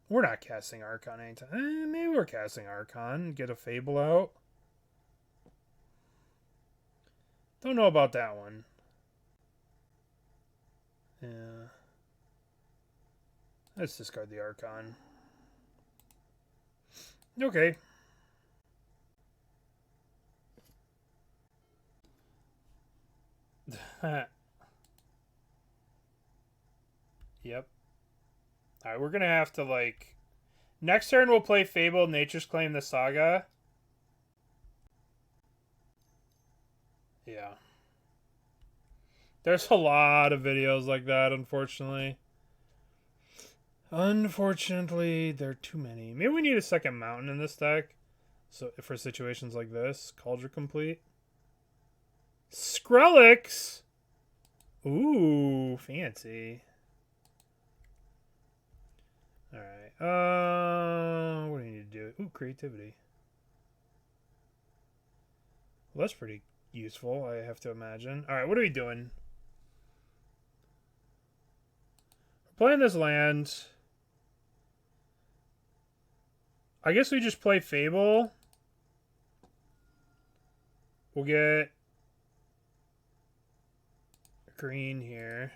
We're not casting Archon anytime. Maybe we're casting Archon. Get a Fable out. Don't know about that one. Yeah. Let's discard the Archon. Okay. Yep. Alright, we're gonna have to, like... Next turn we'll play Fable, Nature's Claim, the Saga. Yeah. There's a lot of videos like that, unfortunately. Unfortunately, there are too many. Maybe we need a second mountain in this deck. So for situations like this. Cauldron Complete. Skrillex! Ooh, fancy. Alright. What do we need to do? Ooh, creativity. Well, that's pretty useful, I have to imagine. Alright, what are we doing? We're playing this land. I guess we just play Fable. We'll get green here.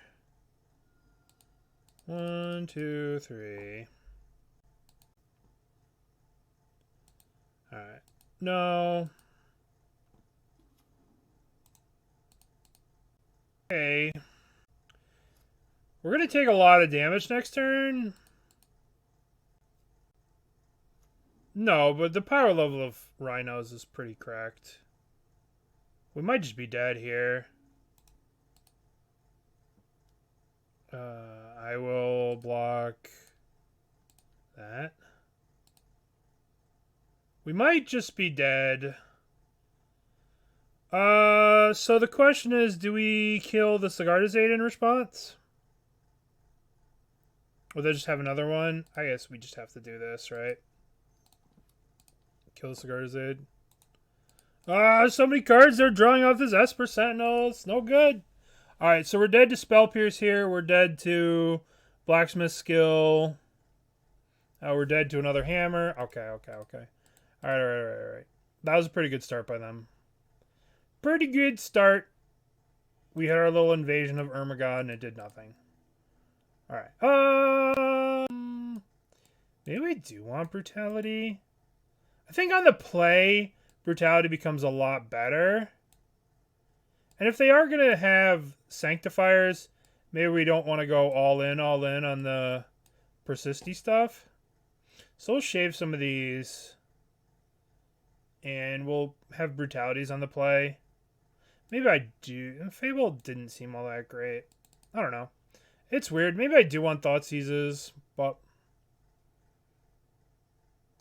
1, 2, 3. Alright. No. Okay. We're going to take a lot of damage next turn. No, but the power level of Rhinos is pretty cracked. We might just be dead here. I will block that. We might just be dead. So the question is, do we kill the Sigarda's in response? Or they just have another one? I guess we just have to do this, right? Kill the Sigarda's. So many cards they're drawing off this Esper Sentinel. It's no good. Alright, so we're dead to Spell Pierce here. We're dead to Blacksmith Skill. We're dead to another Hammer. Okay. Alright. That was a pretty good start by them. Pretty good start. We had our little Invasion of Ergamon and it did nothing. Alright. Maybe we do want Brutality. I think on the play, Brutality becomes a lot better. And if they are going to have Sanctifiers, maybe we don't want to go all in on the Persisty stuff. So we'll shave some of these. And we'll have Brutalities on the play. Maybe I do. Fable didn't seem all that great. I don't know. It's weird. Maybe I do want Thoughtseizes, but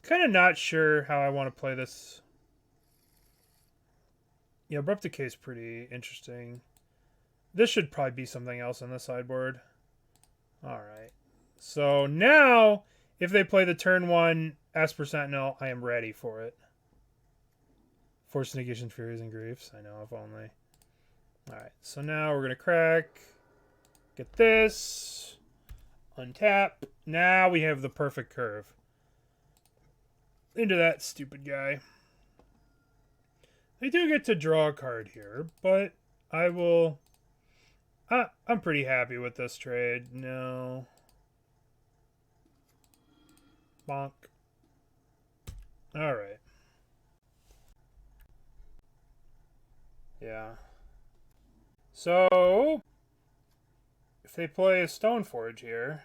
kind of not sure how I want to play this. Yeah, Abrupt Decay is pretty interesting. This should probably be something else on the sideboard. Alright. So now, if they play the turn 1 Esper Sentinel, I am ready for it. Force Negation, Furies, and Griefs. I know, if only. Alright, so now we're going to crack. Get this. Untap. Now we have the perfect curve. Into that stupid guy. They do get to draw a card here, but I will... I'm pretty happy with this trade. No. Bonk. Alright. Yeah. So, if they play a Stoneforge here,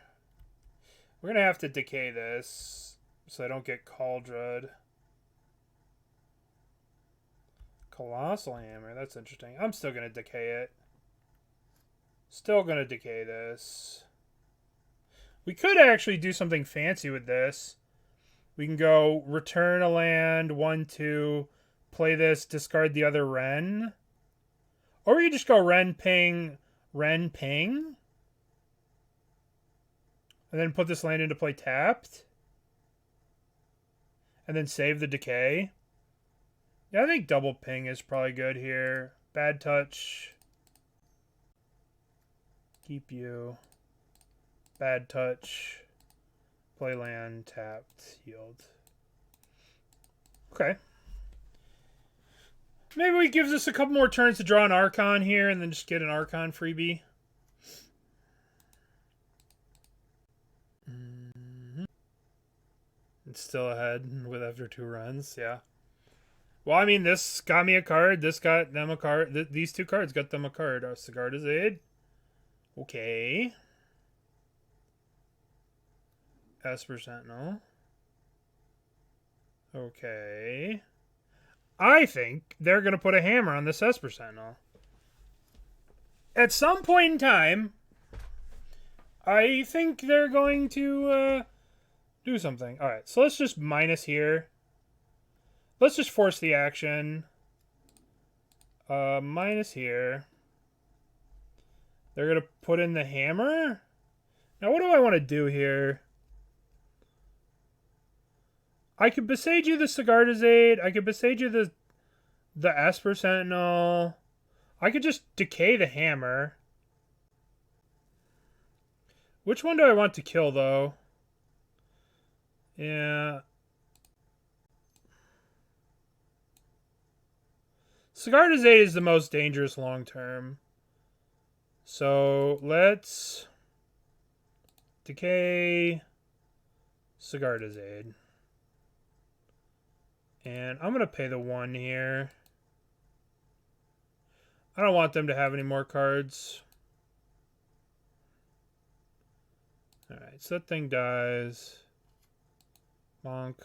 we're going to have to decay this so I don't get Cauldron. Colossal Hammer, that's interesting. I'm still going to decay it. Still going to decay this. We could actually do something fancy with this. We can go return a land, 1-2, play this, discard the other Wrenn. Or you just go Wrenn, ping, Wrenn, ping. And then put this land into play tapped. And then save the decay. Yeah, I think double ping is probably good here. Bad touch. Keep you. Bad touch. Play land, tapped, healed. Okay. Maybe it gives us a couple more turns to draw an Archon here and then just get an Archon freebie. It's still ahead with after 2 runs, yeah. Well, I mean, this got me a card. This got them a card. These 2 cards got them a card. Scalding. Okay. Esper Sentinel. Okay. I think they're going to put a hammer on this Esper Sentinel. At some point in time, I think they're going to do something. Alright, so let's just minus here. Let's just force the action. Minus here. They're going to put in the hammer? Now, what do I want to do here? I could Boseiju the Scalding. I could Boseiju the Esper Sentinel. I could just decay the hammer. Which one do I want to kill, though? Yeah. Scalding is the most dangerous long term. So let's decay Scalding. And I'm going to pay the 1 here. I don't want them to have any more cards. Alright, so that thing dies. Bonk.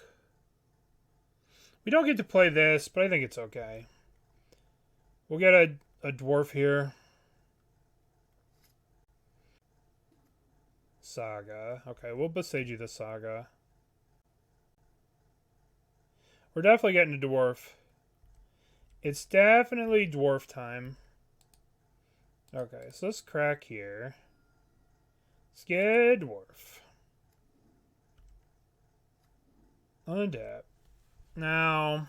We don't get to play this, but I think it's okay. We'll get a dwarf here. Saga. Okay, we'll Boseiju the Saga. We're definitely getting a dwarf. It's definitely dwarf time. Okay, so let's crack here. Let's get a dwarf. Untap. Now,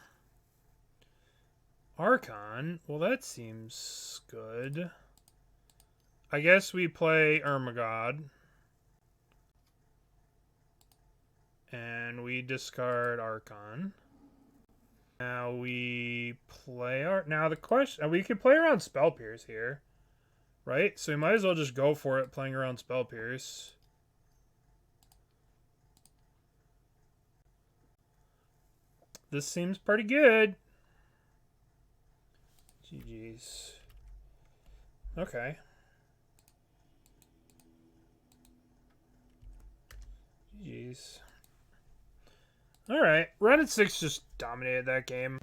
Archon. Well, that seems good. I guess we play Ermagod. And we discard Archon. Now we play our... Now the question... We can play around Spell Pierce here. Right? So we might as well just go for it playing around Spell Pierce. This seems pretty good. GG's. Okay. GG's. Alright. Wrenn and Six just dominated that game.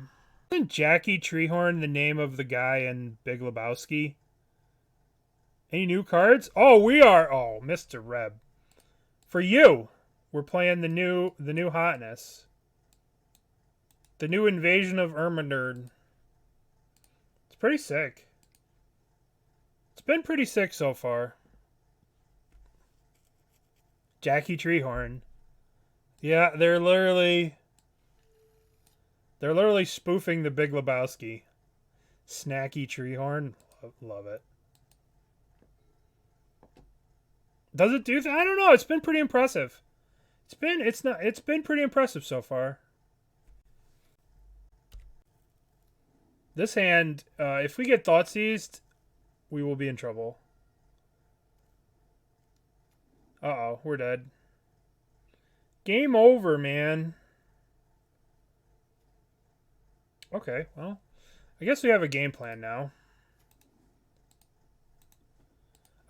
Isn't Jackie Treehorn the name of the guy in Big Lebowski? Any new cards? Oh, we are. Oh, Mr. Reb. For you, we're playing the new Hotness. The new Invasion of Ergamon. It's pretty sick. It's been pretty sick so far. Jackie Treehorn. Yeah, they're literally spoofing the Big Lebowski. Snacky Treehorn. Love it. Does it do that? I don't know. It's been pretty impressive. It's been pretty impressive so far. This hand, if we get Thoughtseized, we will be in trouble. Uh-oh, we're dead. Game over, man. Okay, well, I guess we have a game plan now.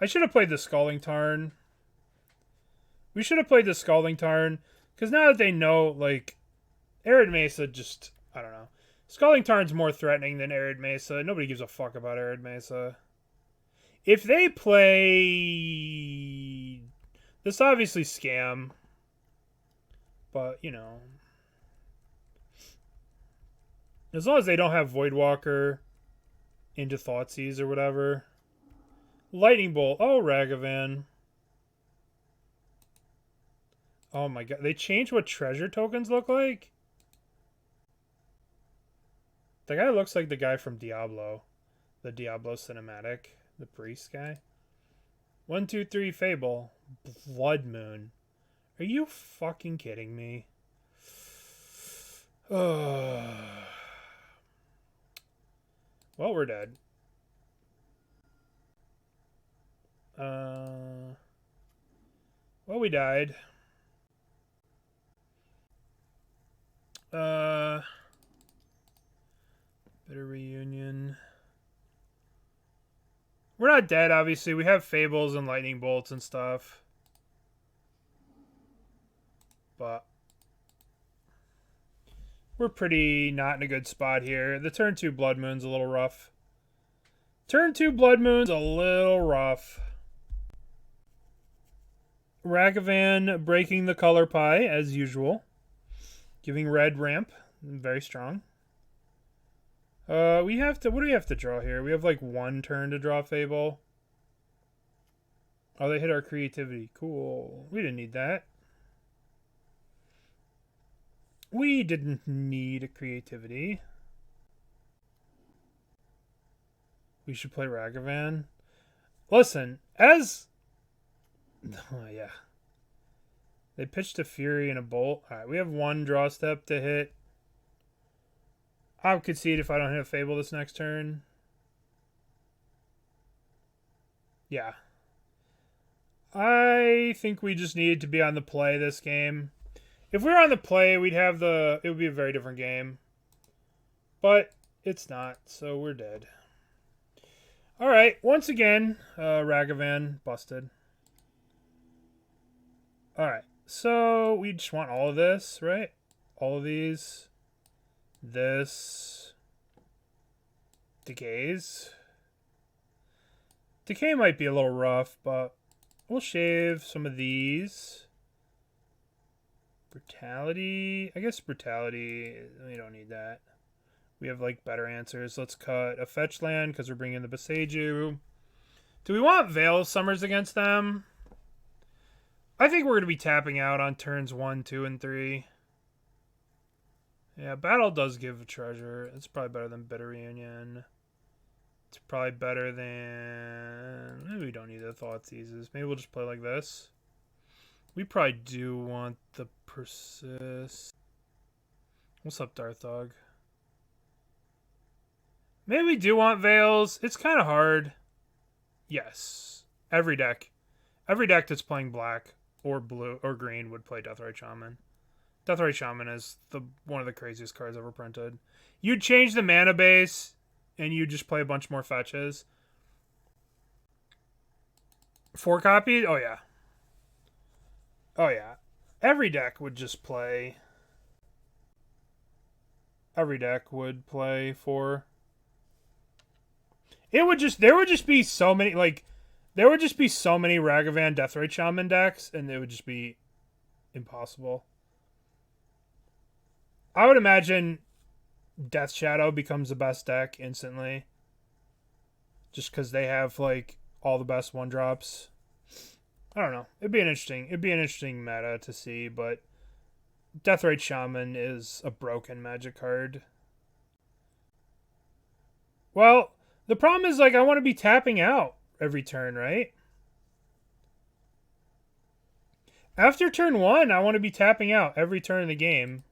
I should have played the Scalding Tarn. We should have played the Scalding Tarn, because now that they know, like, Arid Mesa just, I don't know. Scalding Tarn's more threatening than Arid Mesa. Nobody gives a fuck about Arid Mesa. If they play... This obviously scam. But, you know. As long as they don't have Voidwalker into Thoughtseize or whatever. Lightning Bolt. Oh, Ragavan. Oh my god. They changed what treasure tokens look like? The guy looks like the guy from Diablo. The Diablo cinematic. The priest guy. 1, 2, 3 Fable. Blood Moon. Are you fucking kidding me? Well, we're dead. Well, we died. Bitter Reunion. We're not dead, obviously. We have Fables and Lightning Bolts and stuff. But we're pretty not in a good spot here. The turn 2 Blood Moon's a little rough. Turn 2 Blood Moon's a little rough. Ragavan breaking the color pie, as usual. Giving red ramp. Very strong. We have to... What do we have to draw here? We have like 1 turn to draw Fable. Oh, they hit our creativity. Cool. We didn't need that. We didn't need a creativity. We should play Ragavan. Listen, as... Oh, yeah. They pitched a Fury and a Bolt. Alright, we have 1 draw step to hit. I'll concede if I don't hit a Fable this next turn. Yeah. I think we just needed to be on the play this game. If we were on the play, we'd have the... It would be a very different game. But it's not, so we're dead. Alright, once again, Ragavan busted. Alright, so we just want all of this, right? All of these. This. Decays. Decay might be a little rough, but we'll shave some of these. Brutality. I guess Brutality, we don't need that. We have like better answers. Let's cut a fetch land because we're bringing the Boseiju. Do we want Veil Summers against them? I think we're going to be tapping out on turns 1, 2, and 3. Yeah, Battle does give a treasure. It's probably better than Bitter Reunion. It's probably better than... Maybe we don't need the Thoughtseizes. Maybe we'll just play like this. We probably do want the Persist. What's up, Darthog? Maybe we do want Veils. It's kind of hard. Yes. Every deck that's playing black or blue or green would play Deathrite Shaman. Deathrite Shaman is one of the craziest cards ever printed. You'd change the mana base and you just play a bunch more fetches. 4 copies? Oh, yeah. Oh, yeah. Every deck would just play... Every deck would play 4. There would just be so many, like... There would just be so many Ragavan Deathrite Shaman decks, and it would just be impossible. I would imagine Death Shadow becomes the best deck instantly. Just because they have, like, all the best 1-drops. I don't know. It'd be an interesting meta to see, but Deathrite Shaman is a broken Magic card. Well, the problem is, like, I want to be tapping out every turn, right? After turn 1, I want to be tapping out every turn in the game.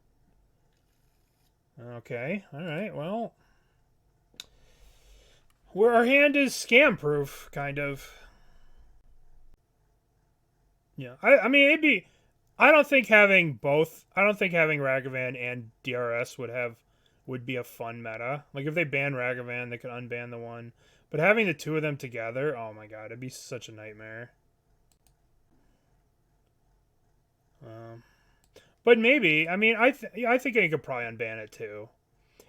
Okay, alright, well. Our hand is scam-proof, kind of. Yeah, I mean, it'd be... I don't think having Ragavan and DRS would be a fun meta. Like, if they ban Ragavan, they could unban the one. But having the 2 of them together, oh my god, it'd be such a nightmare. But maybe, I mean, I think I could probably unban it too.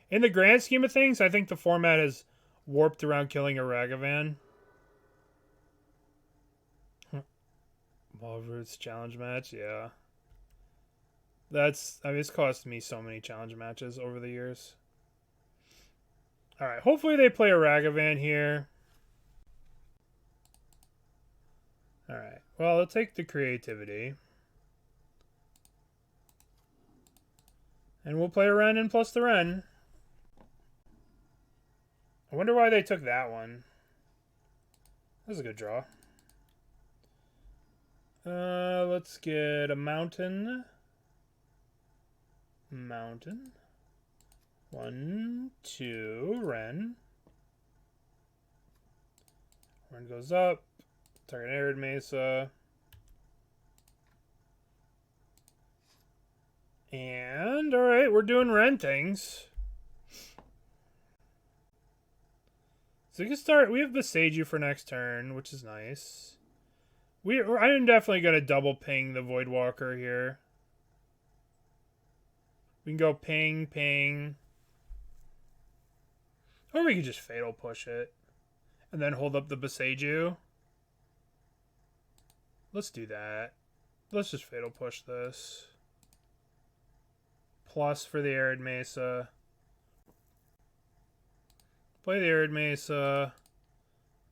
In the grand scheme of things, I think the format has warped around killing a Ragavan. Walrus challenge match, yeah. I mean, it's cost me so many challenge matches over the years. Alright, hopefully they play a Ragavan here. Alright, well, they'll take the creativity. And we'll play a Wrenn and plus the Wrenn. I wonder why they took that one. That was a good draw. Let's get a mountain. Mountain. 1, 2, Wrenn. Wrenn goes up. Target Arid Mesa. And, alright, we're doing Wrenn things. So we can start. We have Boseiju for next turn, which is nice. I am definitely going to double ping the Voidwalker here. We can go ping, ping. Or we could just Fatal Push it. And then hold up the Boseiju. Let's do that. Let's just Fatal Push this. Plus for the Arid Mesa. Play the Arid Mesa.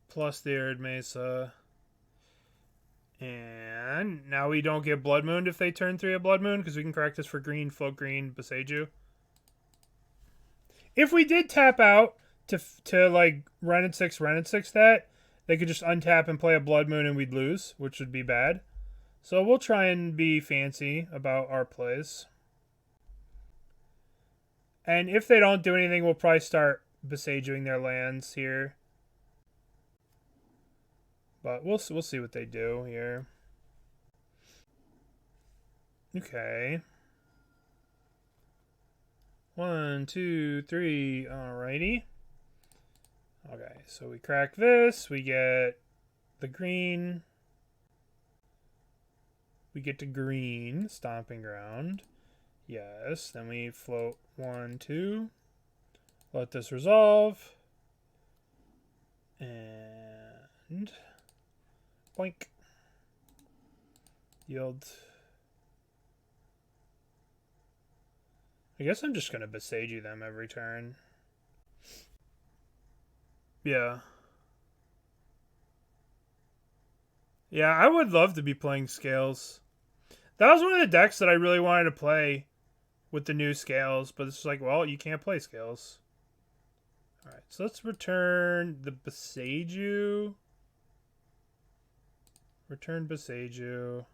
Plus the Arid Mesa. And now we don't get Blood Moon if they turn 3 a Blood Moon, because we can crack this for green, folk green, Boseiju. If we did tap out to like Wrenn and Six that, they could just untap and play a Blood Moon and we'd lose, which would be bad. So we'll try and be fancy about our plays. And if they don't do anything, we'll probably start Boseijuing their lands here. But we'll see what they do here. Okay. 1, 2, 3. Alrighty. Okay, so we crack this. We get the green. We get to green. Stomping Ground. Yes. Then we float 1, 2. Let this resolve. And boink. Yield. I guess I'm just going to Boseiju them every turn. Yeah. Yeah, I would love to be playing Scales. That was one of the decks that I really wanted to play with the new Scales, but it's like, well, you can't play Scales. Alright, so let's return the Boseiju. Return Boseiju.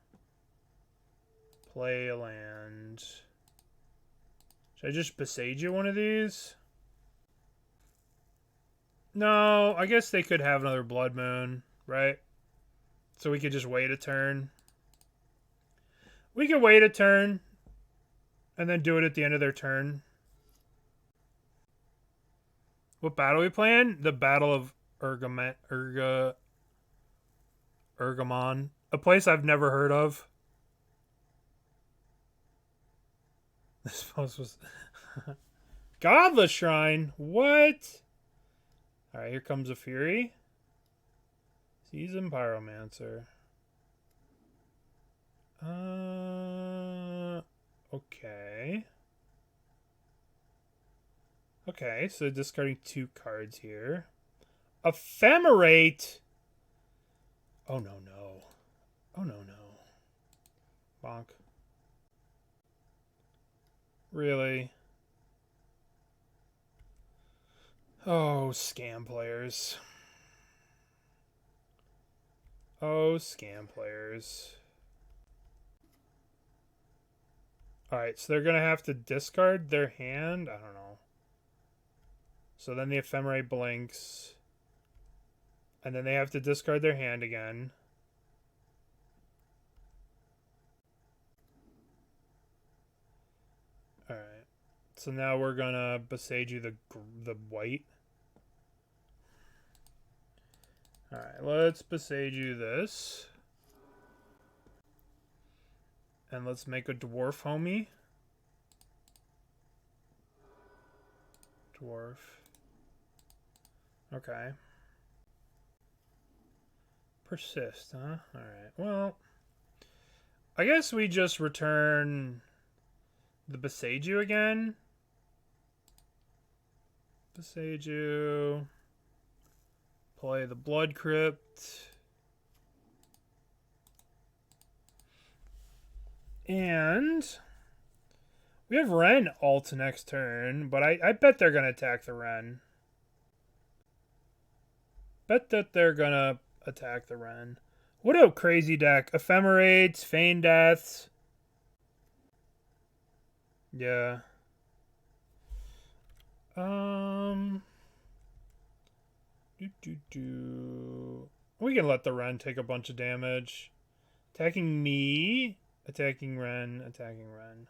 Play a land. Should I just Boseiju one of these? No, I guess they could have another Blood Moon, right? So we could just wait a turn. We could wait a turn and then do it at the end of their turn. What battle are we playing? The Battle of Ergamon. A place I've never heard of. This post was... Godless Shrine? What? Alright, here comes a Fury. Season Pyromancer. Okay. Okay, so discarding 2 cards here. Ephemerate! Oh, no. Oh, no. Bonk. Really? Oh, scam players. Oh, scam players. Alright, so they're going to have to discard their hand? I don't know. So then the Ephemerate blinks. And then they have to discard their hand again. Alright. So now we're going to Boseiju the white. Alright, let's Boseiju this. And let's make a dwarf homie. Dwarf. Okay. Persist, huh? Alright, well. I guess we just return the Boseiju again. Boseiju. Play the Blood Crypt. And we have Wrenn ult next turn, but I bet they're going to attack the Wrenn. Bet that they're gonna attack the Wrenn. What a crazy deck. Ephemerates, Feign Deaths. Yeah. We can let the Wrenn take a bunch of damage. Attacking me. Attacking Wrenn. Attacking Wrenn.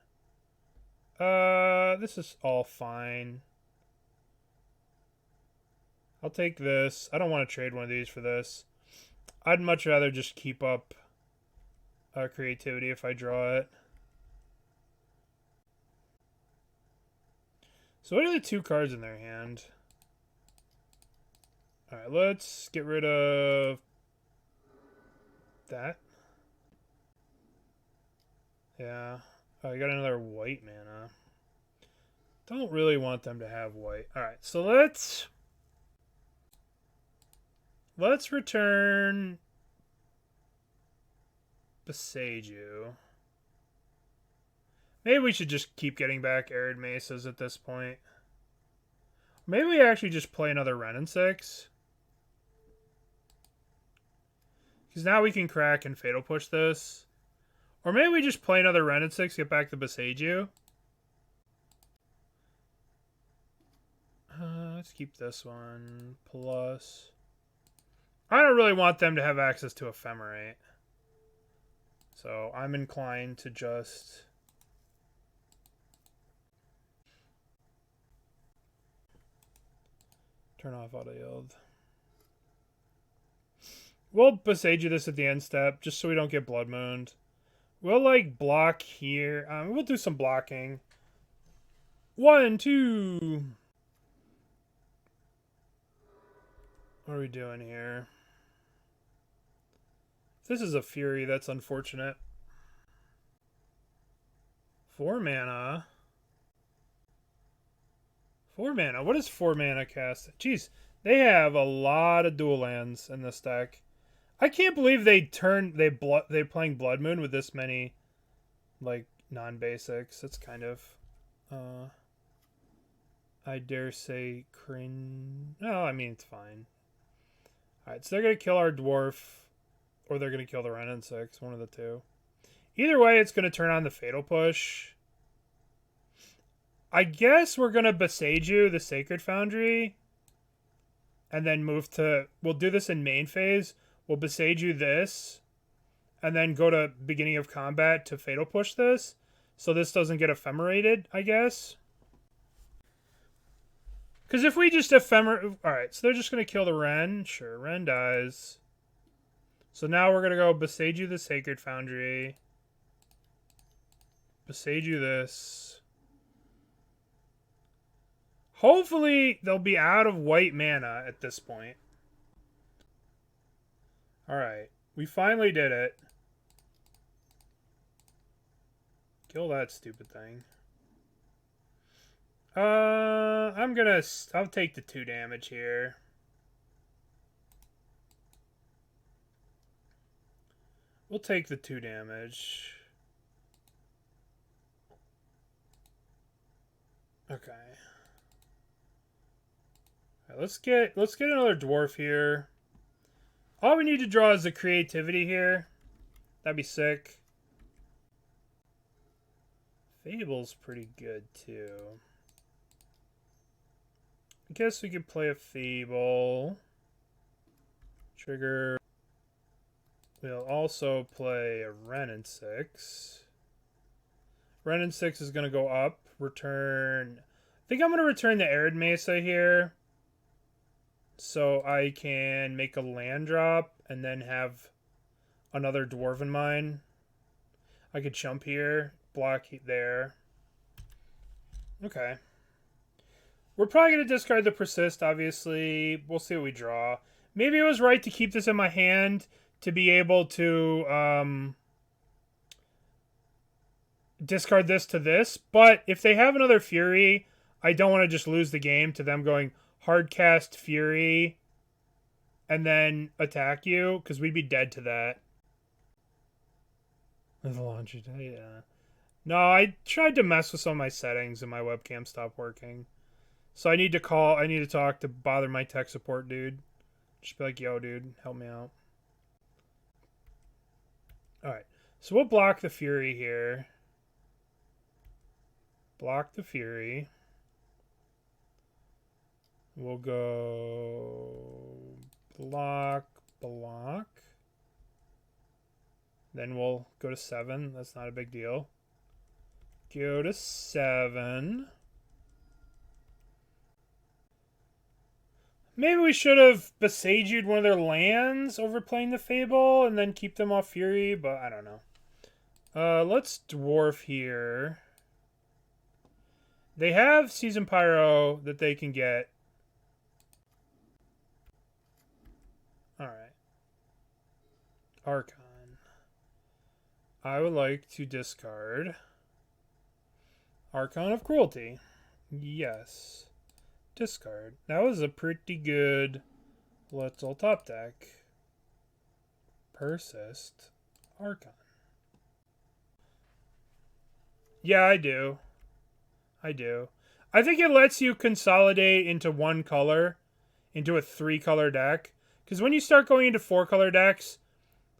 This is all fine. I'll take this. I don't want to trade one of these for this. I'd much rather just keep up creativity if I draw it. So what are the two cards in their hand? Alright, let's get rid of that. Yeah. Oh, I got another white mana. Don't really want them to have white. Alright, so let's return Boseiju. Maybe we should just keep getting back Arid Mesas at this point. Maybe we actually just play another Wrenn and Six. Because now we can crack and Fatal Push this. Or maybe we just play another Wrenn and Six, get back to Boseiju. Let's keep this one. Plus. I don't really want them to have access to Ephemerate. So I'm inclined to just... turn off auto yield. We'll Boseiju this at the end step, just so we don't get Blood Mooned. We'll, like, block here. We'll do some blocking. 1, 2. What are we doing here? If this is a Fury, that's unfortunate. 4 mana. 4 mana. What does 4 mana cast? Jeez, they have a lot of dual lands in this deck. I can't believe they playing Blood Moon with this many, like, non-basics. It's kind of, I dare say, cringe. No, I mean, it's fine. Alright, so they're going to kill our Dwarf, or they're going to kill the Wrenn and Six, one of the two. Either way, it's going to turn on the Fatal Push. I guess we're going to Boseiju the Sacred Foundry, and then move to... We'll do this in main phase. We'll Boseiju this, and then go to beginning of combat to Fatal Push this, so this doesn't get ephemerated, I guess. Because if we just ephemerate... Alright, so they're just going to kill the Wrenn. Sure, Wrenn dies. So now we're going to go Boseiju the Sacred Foundry. Boseiju this. Hopefully, they'll be out of white mana at this point. Alright, we finally did it. Kill that stupid thing. I'll take the 2 damage here. We'll take the 2 damage. Okay. All right, let's get another dwarf here. All we need to draw is the creativity here. That'd be sick. Fable's pretty good too. I guess we could play a Fable. Trigger. We'll also play a Wrenn and Six. Wrenn and Six is going to go up. Return. I think I'm going to return the Arid Mesa here. So I can make a land drop and then have another Dwarven Mine. I could jump here. Block there. Okay. We're probably going to discard the Persist, obviously. We'll see what we draw. Maybe it was right to keep this in my hand to be able to discard this to this. But if they have another Fury, I don't want to just lose the game to them going hardcast Fury and then attack you, because we'd be dead to that. The launcher, yeah. No, I tried to mess with some of my settings and my webcam stopped working. So I need to talk to bother my tech support dude. Just be like, yo, dude, help me out. Alright, so we'll block the Fury here. Block the Fury. We'll go block. Then we'll go to 7. That's not a big deal. Go to 7. Maybe we should have Boseiju'd one of their lands over playing the Fable and then keep them off Fury, but I don't know. Let's Dwarf here. They have Season Pyro that they can get. Alright. Archon. I would like to discard Archon of Cruelty. Yes. Discard. That was a pretty good little top deck. Persist. Archon. Yeah, I do. I think it lets you consolidate into one color, into a 3-color deck. Because when you start going into 4-color decks,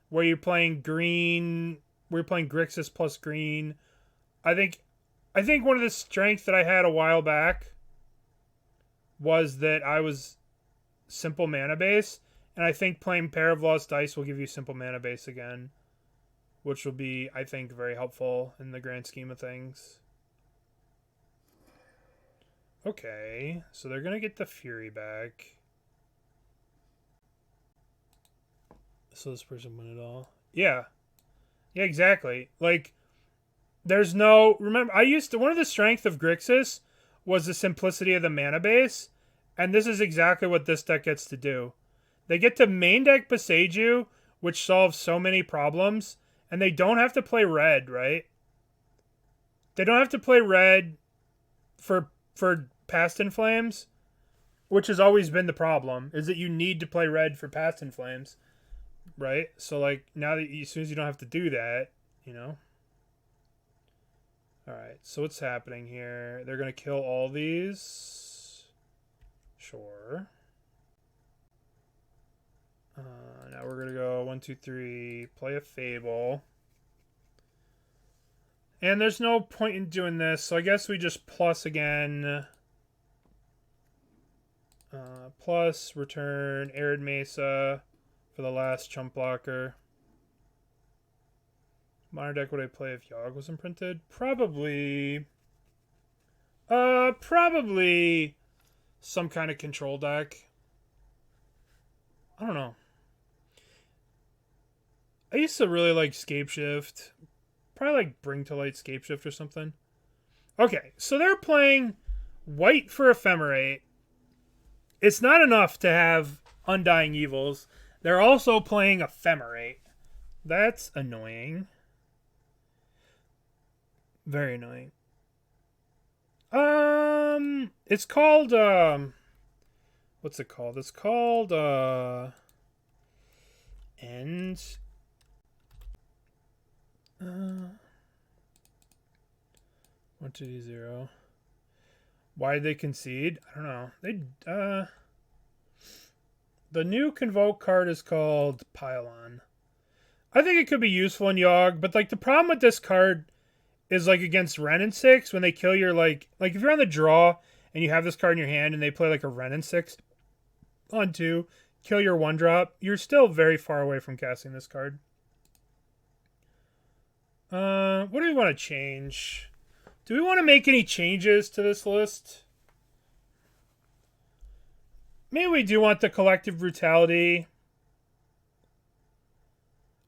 where you're playing green, where you're playing Grixis plus green, I think one of the strengths that I had a while back was that I was simple mana base, and I think playing Pair of Lost Dice will give you simple mana base again, which will be, I think, very helpful in the grand scheme of things. Okay, so they're going to get the Fury back. So this person win it all. Yeah. Yeah, exactly. Like, there's no... Remember, one of the strengths of Grixis was the simplicity of the mana base, and this is exactly what this deck gets to do. They get to main deck Boseiju, which solves so many problems, and they don't have to play red, right? They don't have to play red for Past in Flames, which has always been the problem, is that you need to play red for Past in Flames, right? So, like, now that as soon as you don't have to do that, you know? Alright, so what's happening here? They're going to kill all these. Sure. Now we're going to go 1, 2, 3, play a Fable. And there's no point in doing this, so I guess we just plus again. Plus, return Arid Mesa for the last chump blocker. Modern deck would I play if Yogg was imprinted? Probably some kind of control deck. I don't know. I used to really like Scapeshift. Probably like Bring to Light Scapeshift or something. Okay, so they're playing white for Ephemerate. It's not enough to have Undying Evils. They're also playing Ephemerate. That's annoying. Very annoying. It's called, what's it called? It's called, End. 1, 2, 0. Why did they concede? I don't know. The new Convoke card is called Pylon. I think it could be useful in Yogg, but like the problem with this card is like against Wrenn and Six, when they kill your like if you're on the draw and you have this card in your hand and they play like a Wrenn and Six on 2, kill your 1-drop, you're still very far away from casting this card. What do we want to change? Do we want to make any changes to this list? Maybe we do want the Collective Brutality.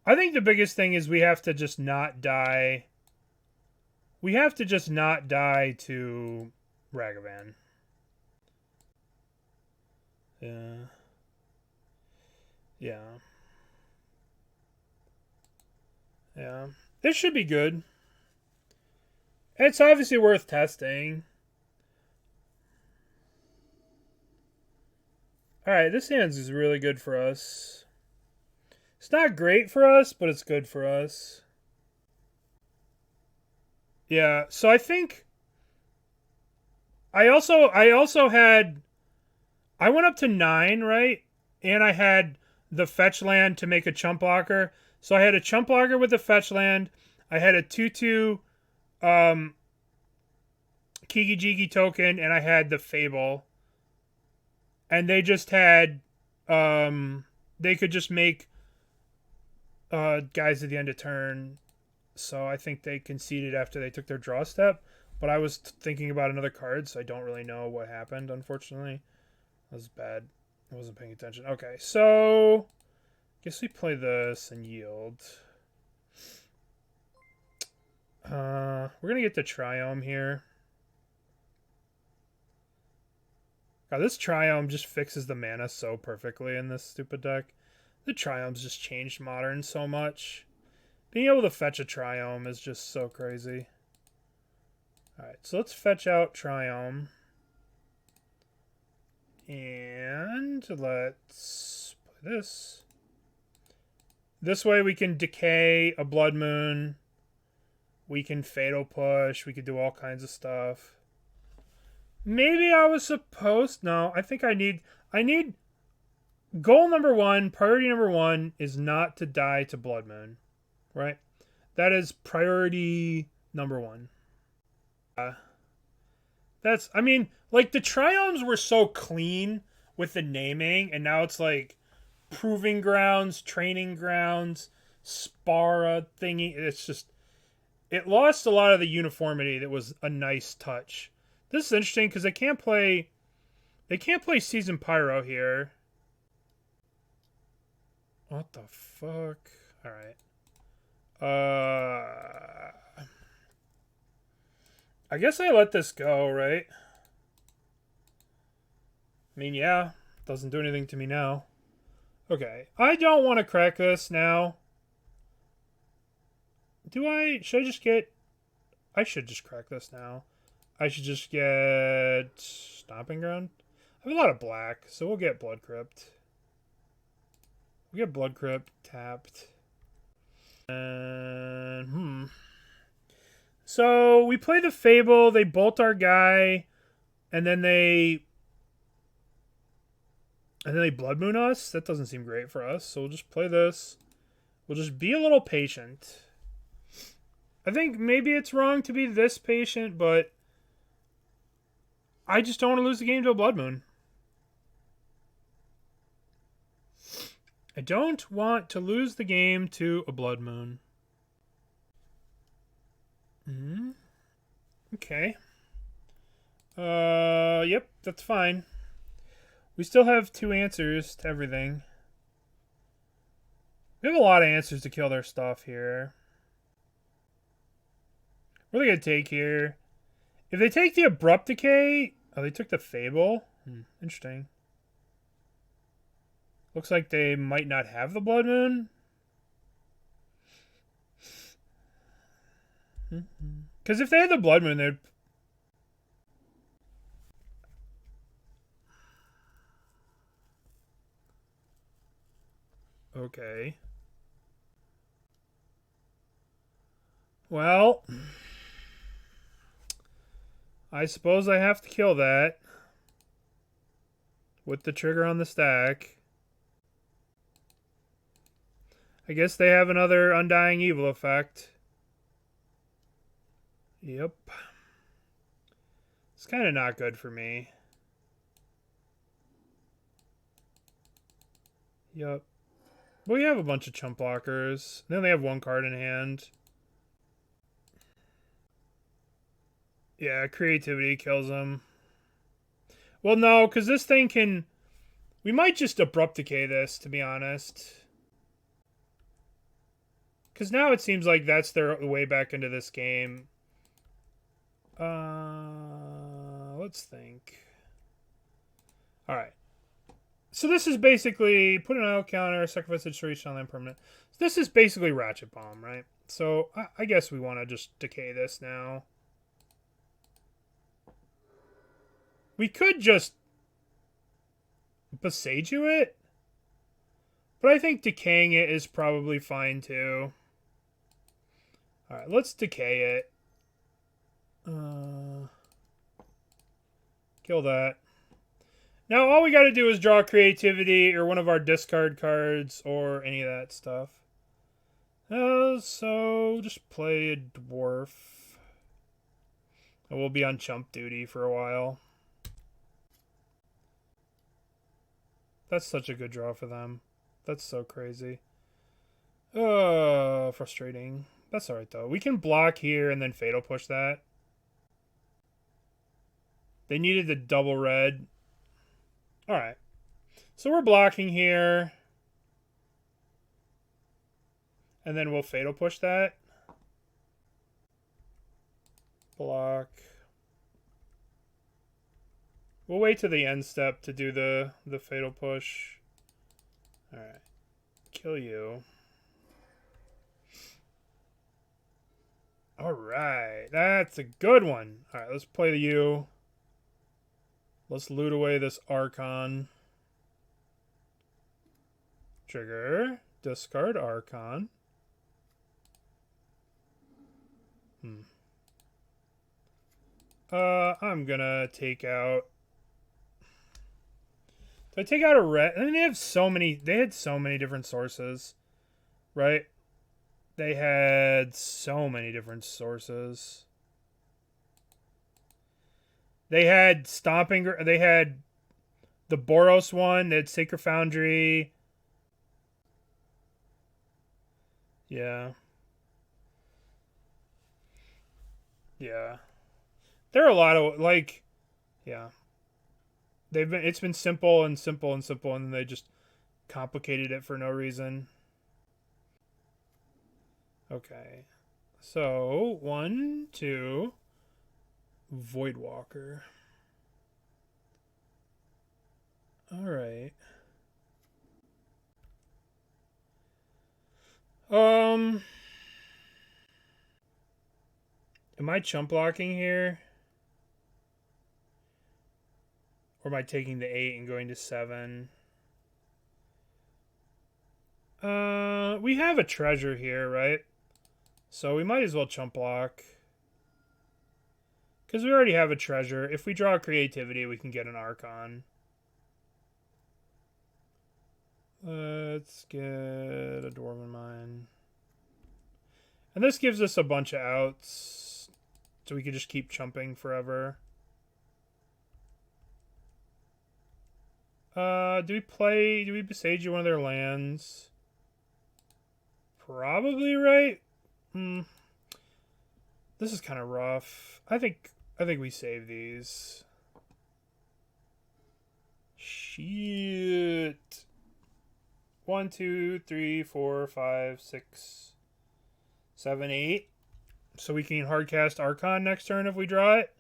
I think the biggest thing is we have to just not die. We have to just not die to Ragavan. Yeah. Yeah. Yeah. This should be good. It's obviously worth testing. Alright, this hand is really good for us. It's not great for us, but it's good for us. Yeah, so I think I also had I went up to 9, right? And I had the fetch land to make a chump blocker. So I had a chump blocker with the fetch land. I had a 2/2 Kiki Jiki token, and I had the Fable. And they just had they could just make guys at the end of turn. So I think they conceded after they took their draw step. But I was thinking about another card, so I don't really know what happened, unfortunately. That was bad. I wasn't paying attention. Okay, so guess we play this and yield. We're going to get the Triome here. God, this Triome just fixes the mana so perfectly in this stupid deck. The Triome's just changed Modern so much. Being able to fetch a Triome is just so crazy. Alright, so let's fetch out Triome. And let's play this. This way we can decay a Blood Moon. We can Fatal Push. We could do all kinds of stuff. Maybe I was supposed... No, I think I need... Goal number one, priority number one is not to die to Blood Moon. Right? That is priority number one. That's... I mean, like, the Triomes were so clean with the naming, and now it's like Proving Grounds, Training Grounds, Spara thingy. It's just... It lost a lot of the uniformity that was a nice touch. This is interesting because they can't play Season Pyro here. What the fuck? Alright. I guess I let this go, right? I mean, yeah. Doesn't do anything to me now. Okay. I don't want to crack this now. Should I just get... I should just crack this now. I should just get Stomping Ground. I have a lot of black, so we'll get Blood Crypt. We'll get Blood Crypt tapped. And, So, we play the Fable, they bolt our guy, and then they Blood Moon us? That doesn't seem great for us, so we'll just play this. We'll just be a little patient. I think maybe it's wrong to be this patient, but I just don't want to lose the game to a Blood Moon. I don't want to lose the game to a Blood Moon. Okay. Yep, that's fine. We still have 2 answers to everything. We have a lot of answers to kill their stuff here. What are they going to take here? If they take the Abrupt Decay... Oh, they took the Fable? Interesting. Looks like they might not have the Blood Moon. Because if they had the Blood Moon, they'd... Okay. Well... I suppose I have to kill that. With the trigger on the stack. I guess they have another Undying Evil effect. Yep. It's kind of not good for me. Yep. But we have a bunch of chump blockers. Then they have 1 card in hand. Yeah, creativity kills them. Well, no, because this thing can... We might just Abrupt Decay this, to be honest. Because now it seems like that's their way back into this game. Let's think. Alright. So this is basically... Put an idle counter, sacrifice a destroy on land permanent. So this is basically Ratchet Bomb, right? So I guess we want to just decay this now. We could just Boseiju it, but I think decaying it is probably fine too. Alright, let's decay it. Kill that. Now all we got to do is draw creativity or one of our discard cards or any of that stuff. So just play a dwarf. And we'll be on chump duty for a while. That's such a good draw for them. That's so crazy. Frustrating. That's alright though. We can block here and then fatal push that. They needed the double red. Alright. So we're blocking here. And then we'll fatal push that. Block. We'll wait to the end step to do the fatal push. Alright. Kill you. Alright. That's a good one. Alright, let's play the U. Let's loot away this Archon. Trigger. Discard Archon. I'm gonna take out... Do I take out a red? I mean, they had so many different sources, right? They had so many different sources. They had Stomping... They had the Boros one. They had Sacred Foundry. Yeah. Yeah. There are a lot of, like... Yeah. It's been simple and simple and simple, and then they just complicated it for no reason. Okay. So, 1, 2... Voidwalker. Alright. Am I chump blocking here? Or am I taking the 8 and going to 7? We have a treasure here, right? So we might as well chump block. Because we already have a treasure. If we draw creativity, we can get an Archon. Let's get a Dwarven Mine. And this gives us a bunch of outs. So we could just keep chumping forever. Do we Boseiju one of their lands? Probably, right? This is kind of rough. I think we save these. Shit. 1, 2, 3, 4, 5, 6, 7, 8. So we can hardcast Archon next turn if we draw it.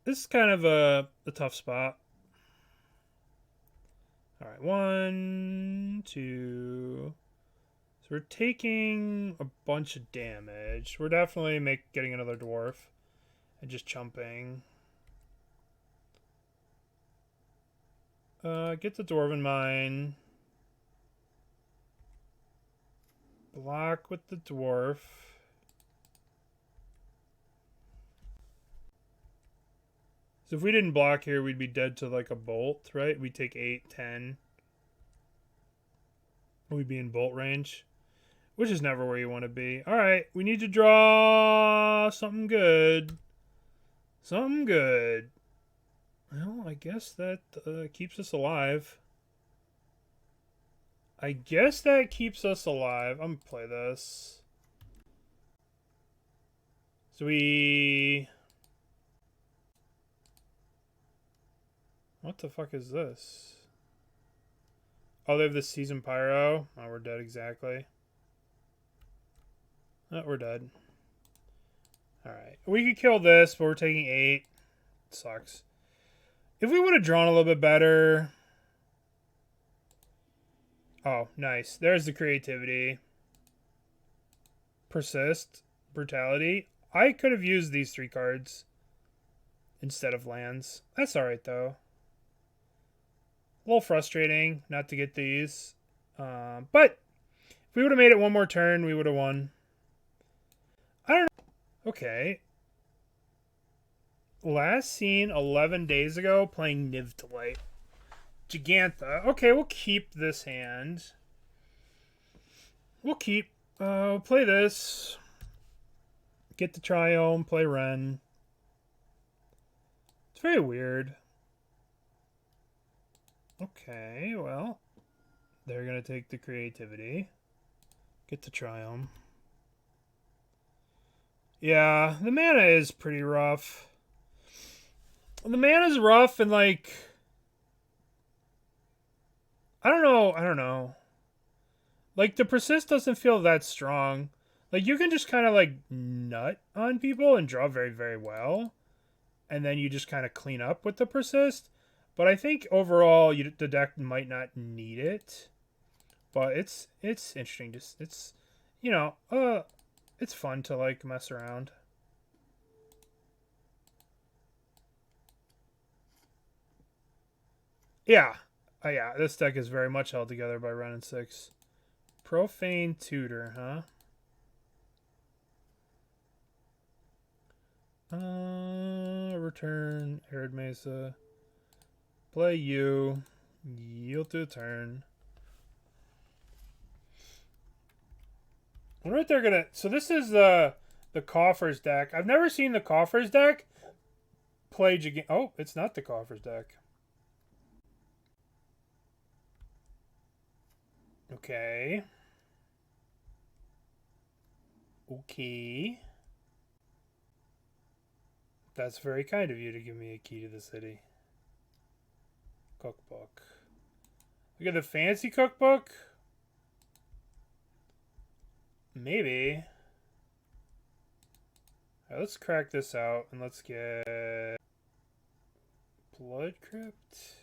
This is kind of a tough spot. Alright, 1, 2. So we're taking a bunch of damage. We're definitely getting another dwarf. And just chumping. Get the Dwarven Mine. Block with the dwarf. So if we didn't block here, we'd be dead to like a bolt, right? We'd take 8, 10. We'd be in bolt range. Which is never where you want to be. Alright, we need to draw something good. Something good. Well, I guess that keeps us alive. I'm going to play this. So we... What the fuck is this? Oh, they have this Season Pyro. Oh, we're dead exactly. Oh, we're dead. Alright. We could kill this, but we're taking 8. It sucks. If we would have drawn a little bit better... Oh, nice. There's the creativity. Persist. Brutality. I could have used these 3 cards instead of lands. That's alright, though. A little frustrating not to get these. But if we would have made it one more turn, we would have won. I don't know. Okay. Last seen 11 days ago playing Niv-to-Light. Gigantha. Okay, we'll keep this hand. We'll keep. Play this. Get the Triome, play Wrenn. It's very weird. Okay, well. They're going to take the Creativity. Get the Triome. Yeah, the mana is pretty rough. The mana's rough and like... I don't know. Like, the Persist doesn't feel that strong. Like, you can just kind of, like, nut on people and draw very, very well. And then you just kind of clean up with the Persist. But I think overall, the deck might not need it. But it's interesting. Just it's, you know, it's fun to, like, mess around. Yeah. Yeah, this deck is very much held together by Wrenn and Six. Profane Tutor, huh? Return, Arid Mesa. Play you. Yield to a turn. I wonder what they're gonna... So this is the Coffers deck. I've never seen the Coffers deck play... Oh, it's not the Coffers deck. Okay. Okay. That's very kind of you to give me a key to the city. Cookbook. Look at the fancy cookbook. Maybe. Alright, let's crack this out and let's get Blood Crypt.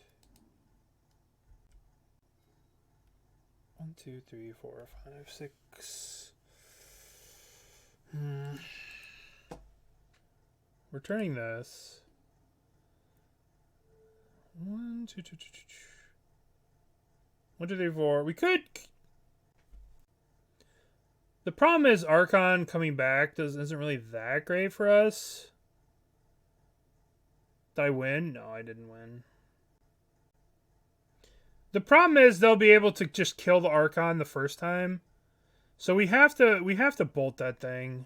1, 2, 3, 4, 5, 6. Returning this. 1, 2, 2, 2, 2, 1, 2, 3, 4. We could. The problem is Archon coming back isn't really that great for us. Did I win? No, I didn't win. The problem is they'll be able to just kill the Archon the first time. So we have to bolt that thing.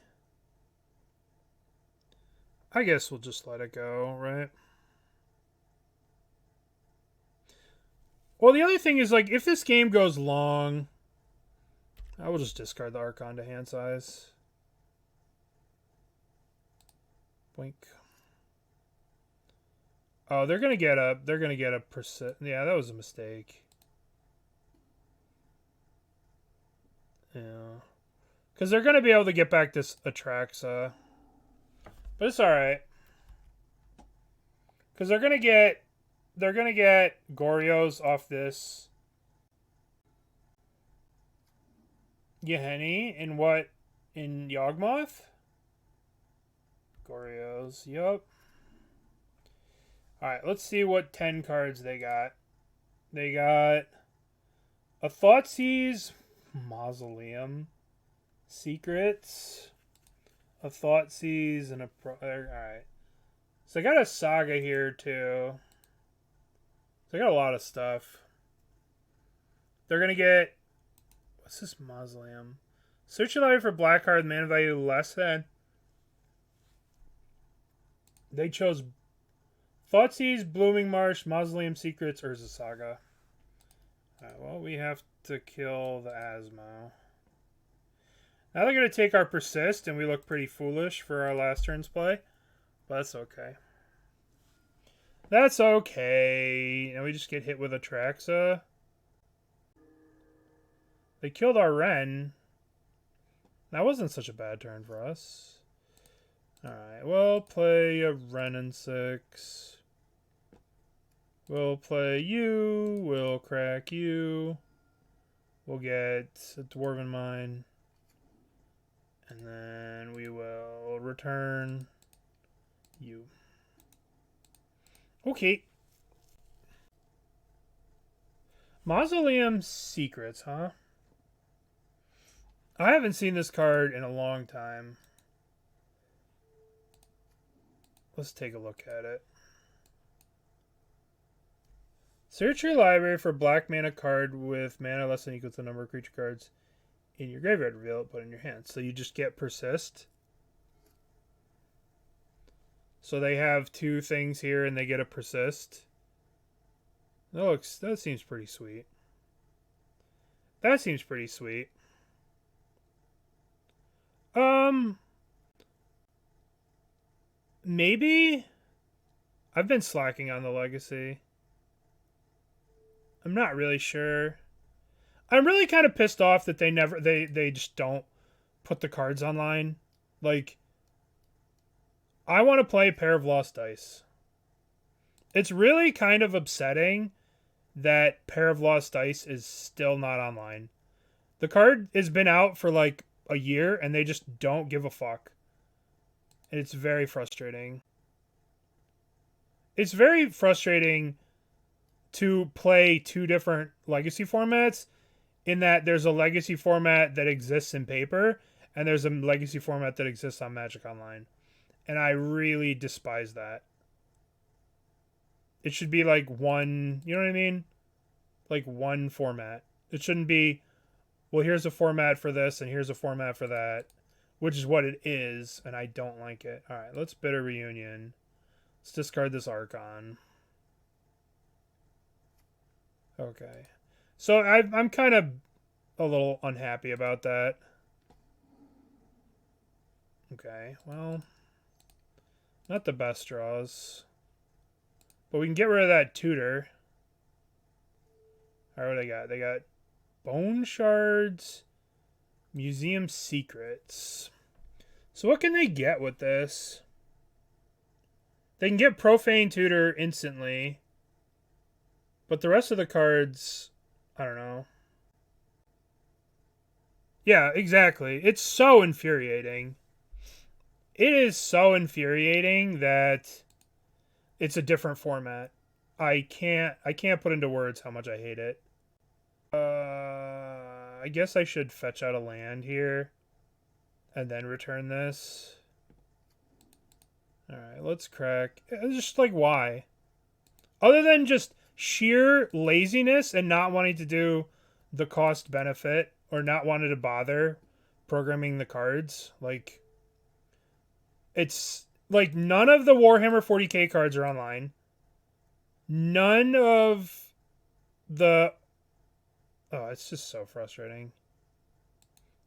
I guess we'll just let it go, right? Well, the other thing is, like, if this game goes long, I will just discard the Archon to hand size. Blink. Oh, they're gonna get a Persist. Yeah, that was a mistake. Yeah, because they're gonna be able to get back this Atraxa, but it's all right. Because they're gonna get Gorios off this. Yahenni in what? In Yawgmoth? Gorios, yup. Alright, let's see what 10 cards they got. They got a Thoughtseize, Mausoleum, Secrets, a Thoughtseize, and a... Alright. So I got a Saga here, too. So I got a lot of stuff. They're going to get... What's this Mausoleum? Search your library for black card with mana value less than... They chose Thoughtseize, Blooming Marsh, Mausoleum, Secrets, Urza Saga. Alright, well, we have to kill the Asmo. Now they're going to take our Persist, and we look pretty foolish for our last turn's play. But that's okay. That's okay. Now we just get hit with Atraxa. They killed our Wrenn. That wasn't such a bad turn for us. Alright, we'll play a Wrenn and Six. We'll play you. We'll crack you. We'll get a Dwarven Mine. And then we will return you. Okay. Mausoleum Secrets, huh? I haven't seen this card in a long time. Let's take a look at it. Search your library for black mana card with mana less than equal to the number of creature cards in your graveyard. Reveal it, put it in your hand. So you just get Persist. So they have 2 things here and they get a Persist. That seems pretty sweet. That seems pretty sweet. Maybe I've been slacking on the legacy. I'm not really sure. I'm really kind of pissed off that they just don't put the cards online. Like, I want to play Pair of Lost Dice. It's really kind of upsetting that Pair of Lost Dice is still not online. The card has been out for like a year and they just don't give a fuck. And it's very frustrating. It's very frustrating to play 2 different legacy formats, in that there's a legacy format that exists in paper and there's a legacy format that exists on Magic Online. And I really despise that. It should be like one, you know what I mean? Like one format. It shouldn't be, well, here's a format for this and here's a format for that, which is what it is, and I don't like it. All right, let's Bitter Reunion. Let's discard this Archon. Okay. So I'm kind of a little unhappy about that. Okay, well, not the best draws. But we can get rid of that tutor. All right, what they got? They got Bone Shards, Museum Secrets. So what can they get with this? They can get Profane Tutor instantly. But the rest of the cards, I don't know. Yeah, exactly. It's so infuriating. It is so infuriating that it's a different format. I can't put into words how much I hate it. I guess I should fetch out a land here and then return this. All right, let's crack. Just like, why? Other than just sheer laziness and not wanting to do the cost benefit, or not wanting to bother programming the cards. Like, it's like none of the Warhammer 40k cards are online. None of the... Oh, it's just so frustrating.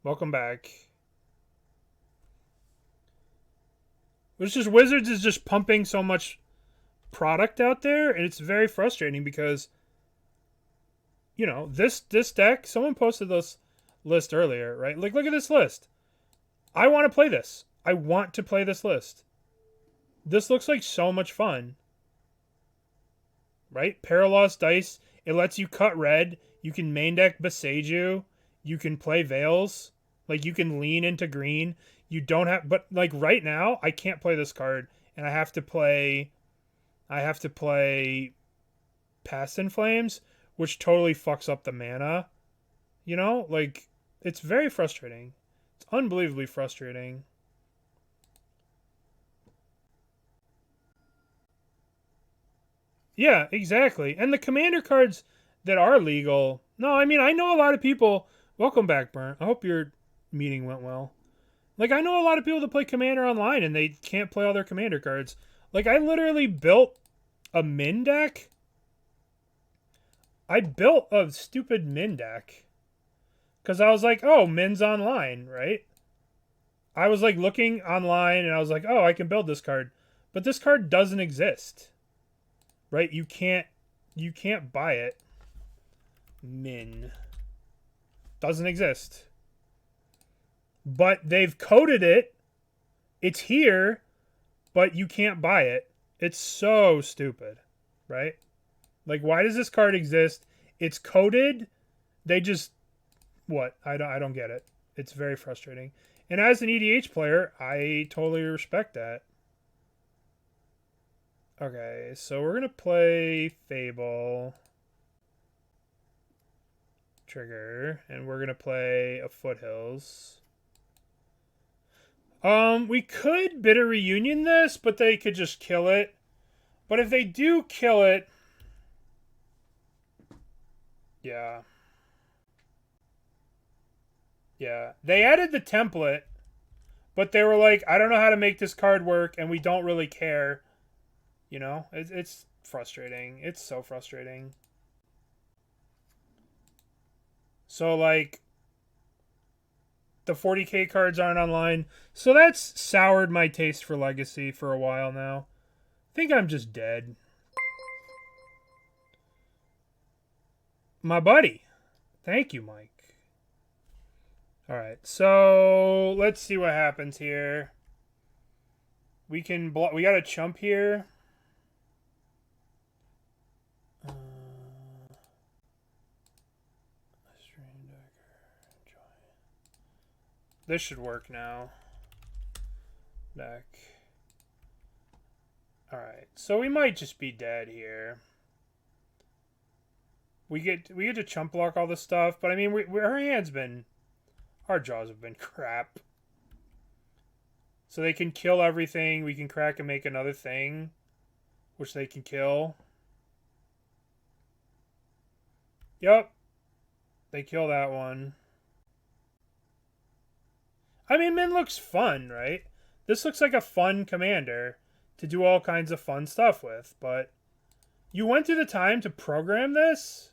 Welcome back. It's just Wizards is just pumping so much product out there, and it's very frustrating because, you know, this deck, someone posted this list earlier, right? Like, look at this list. I want to play this. I want to play this list. This looks like so much fun. Right? Pair of Lost Dice. It lets you cut red. You can main deck Boseiju. You can play Veils. Like, you can lean into green. You don't have... But, like, right now, I can't play this card. And I have to play Past in Flames, which totally fucks up the mana. You know? Like, it's very frustrating. It's unbelievably frustrating. Yeah, exactly. And the commander cards that are legal... No, I mean, I know a lot of people... Welcome back, Burnt. I hope your meeting went well. Like, I know a lot of people that play Commander online and they can't play all their commander cards. Like, I literally built a min deck. I built a stupid min deck. Because I was like, oh, min's online, right? I was, like, looking online and I was like, oh, I can build this card. But this card doesn't exist. Right? You can't buy it. Min. Doesn't exist. But they've coded it. It's here, but you can't buy it. It's so stupid, right? Like, why does this card exist? It's coded. They just... What? I don't get it. It's very frustrating. And as an EDH player, I totally respect that. Okay, so we're going to play Fable. Trigger. And we're going to play a Foothills. We could Bitter Reunion this, but they could just kill it. But if they do kill it... Yeah. Yeah. They added the template, but they were like, I don't know how to make this card work, and we don't really care. You know? It's frustrating. It's so frustrating. So, like... The 40k cards aren't online. So that's soured my taste for Legacy for a while now. I think I'm just dead. My buddy. Thank you, Mike. Alright, so let's see what happens here. We can we got a chump here. This should work now. Deck. Alright, so we might just be dead here. We get to chump block all this stuff, but I mean, our hand's been... Our draws have been crap. So they can kill everything. We can crack and make another thing, which they can kill. Yep. They kill that one. I mean, Min looks fun, right? This looks like a fun commander to do all kinds of fun stuff with, but you went through the time to program this?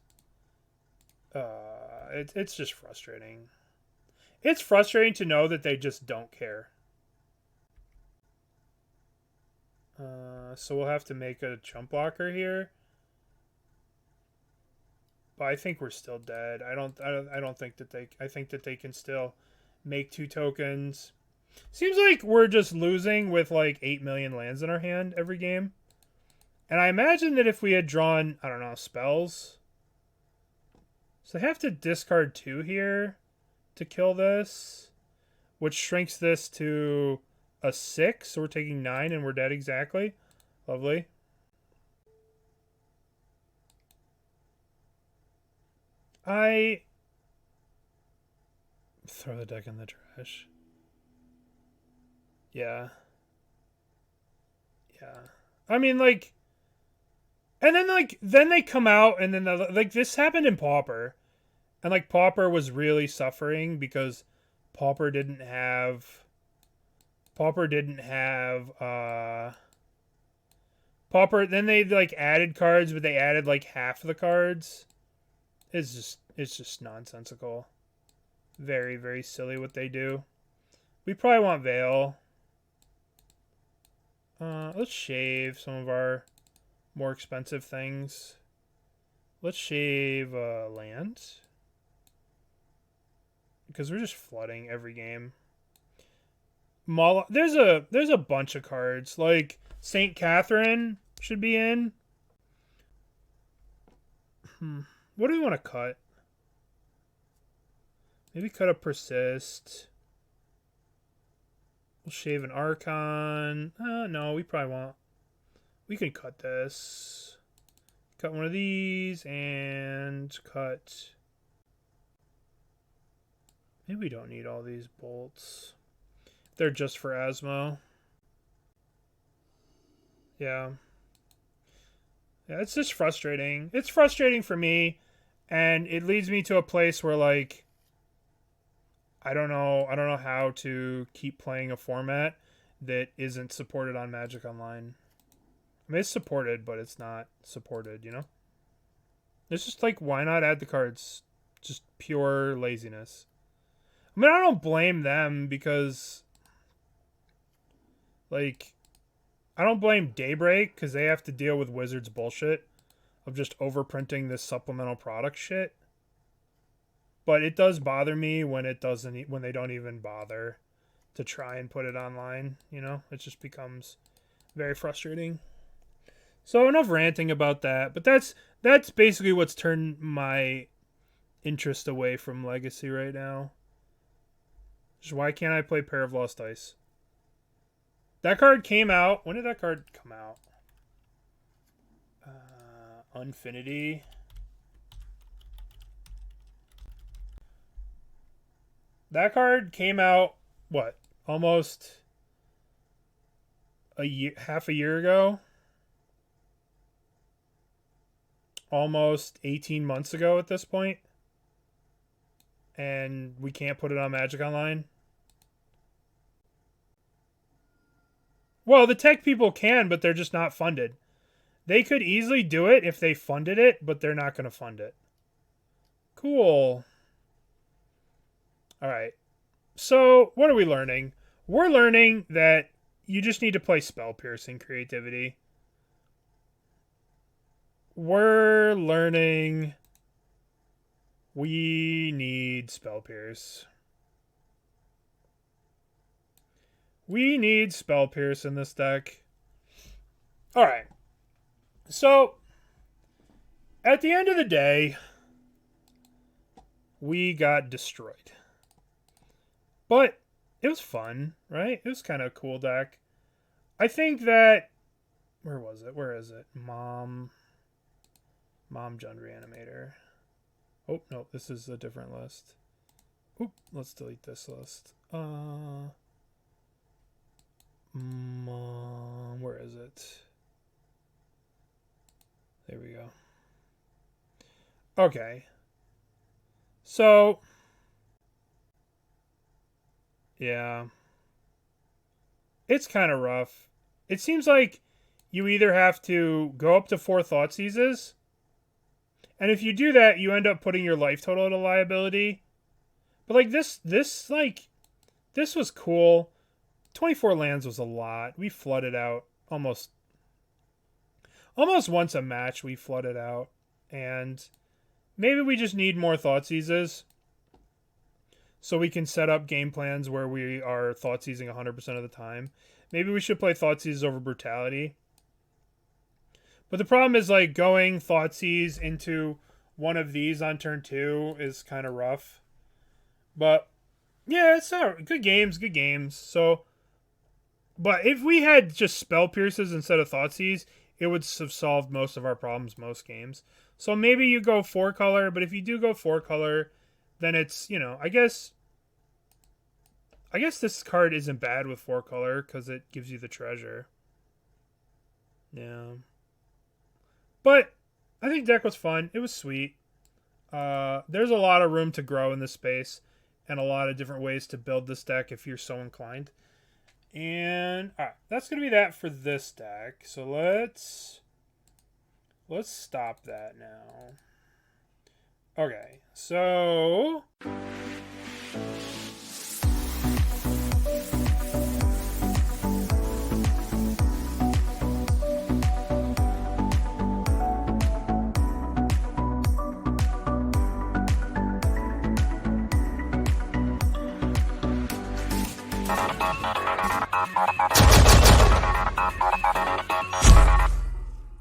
It's just frustrating. It's frustrating to know that they just don't care. So we'll have to make a chump blocker here. But I think we're still dead. I don't think that they... I think that they can still... make 2 tokens. Seems like we're just losing with like 8 million lands in our hand every game. And I imagine that if we had drawn, I don't know, spells. So they have to discard 2 here to kill this, which shrinks this to a 6. So we're taking 9 and we're dead exactly. Lovely. I throw the deck in the trash. Yeah. Yeah. I mean, like... And then, like, then they come out, and then, like, this happened in Pauper. And, like, Pauper was really suffering because Pauper didn't have... Pauper, then they, like, added cards, but they added, like, half the cards. It's just nonsensical. Very, very silly what they do. We probably want Veil. Let's shave some of our more expensive things. Let's shave land. Because we're just flooding every game. There's a bunch of cards. Like St. Catherine should be in. What do we want to cut? Maybe cut a Persist. We'll shave an Archon. No, we probably won't. We can cut this. Cut one of these and cut... Maybe we don't need all these bolts. They're just for Asmo. Yeah. Yeah, it's just frustrating. It's frustrating for me, and it leads me to a place where, like, I don't know how to keep playing a format that isn't supported on Magic Online. I mean, it's supported, but it's not supported, you know? It's just like, why not add the cards? Just pure laziness. I mean, I don't blame them because, like, I don't blame Daybreak because they have to deal with Wizards bullshit of just overprinting this supplemental product shit. But it does bother me when they don't even bother to try and put it online, you know? It just becomes very frustrating. So enough ranting about that, but that's basically what's turned my interest away from Legacy right now. Just why can't I play Pair of Lost Dice? That card came out. When did that card come out? Unfinity. That card came out, what? Almost half a year ago. Almost 18 months ago at this point. And we can't put it on Magic Online. Well, the tech people can, but they're just not funded. They could easily do it if they funded it, but they're not going to fund it. Cool. All right. So, what are we learning? We're learning that you just need to play Spell Piercing Creativity. We're learning we need Spell Pierce. We need Spell Pierce in this deck. Alright. So, at the end of the day, we got destroyed. But it was fun, right? It was kind of a cool deck. I think that... Where was it? Where is it? Mom Jund Reanimator. Oh, no, this is a different list. Oop, let's delete this list. Where is it? There we go. Okay. So, yeah. It's kind of rough. It seems like you either have to go up to 4 Thoughtseizes, and if you do that, you end up putting your life total at a liability. But like this was cool. 24 lands was a lot. We flooded out almost once a match. We flooded out, and maybe we just need more Thoughtseizes so we can set up game plans where we are Thoughtseizing 100% of the time. Maybe we should play Thoughtseizes over Brutality. But the problem is, like, going Thoughtseize into one of these on turn 2 is kind of rough. But, yeah, it's not good games. So, but if we had just Spell Pierces instead of Thoughtseize, it would have solved most of our problems most games. So maybe you go 4-color, but if you do go 4-color, then it's, you know, I guess this card isn't bad with 4-color because it gives you the treasure. Yeah. But I think deck was fun. It was sweet. There's a lot of room to grow in this space and a lot of different ways to build this deck if you're so inclined. And all right, that's going to be that for this deck. So let's stop that now. Okay, so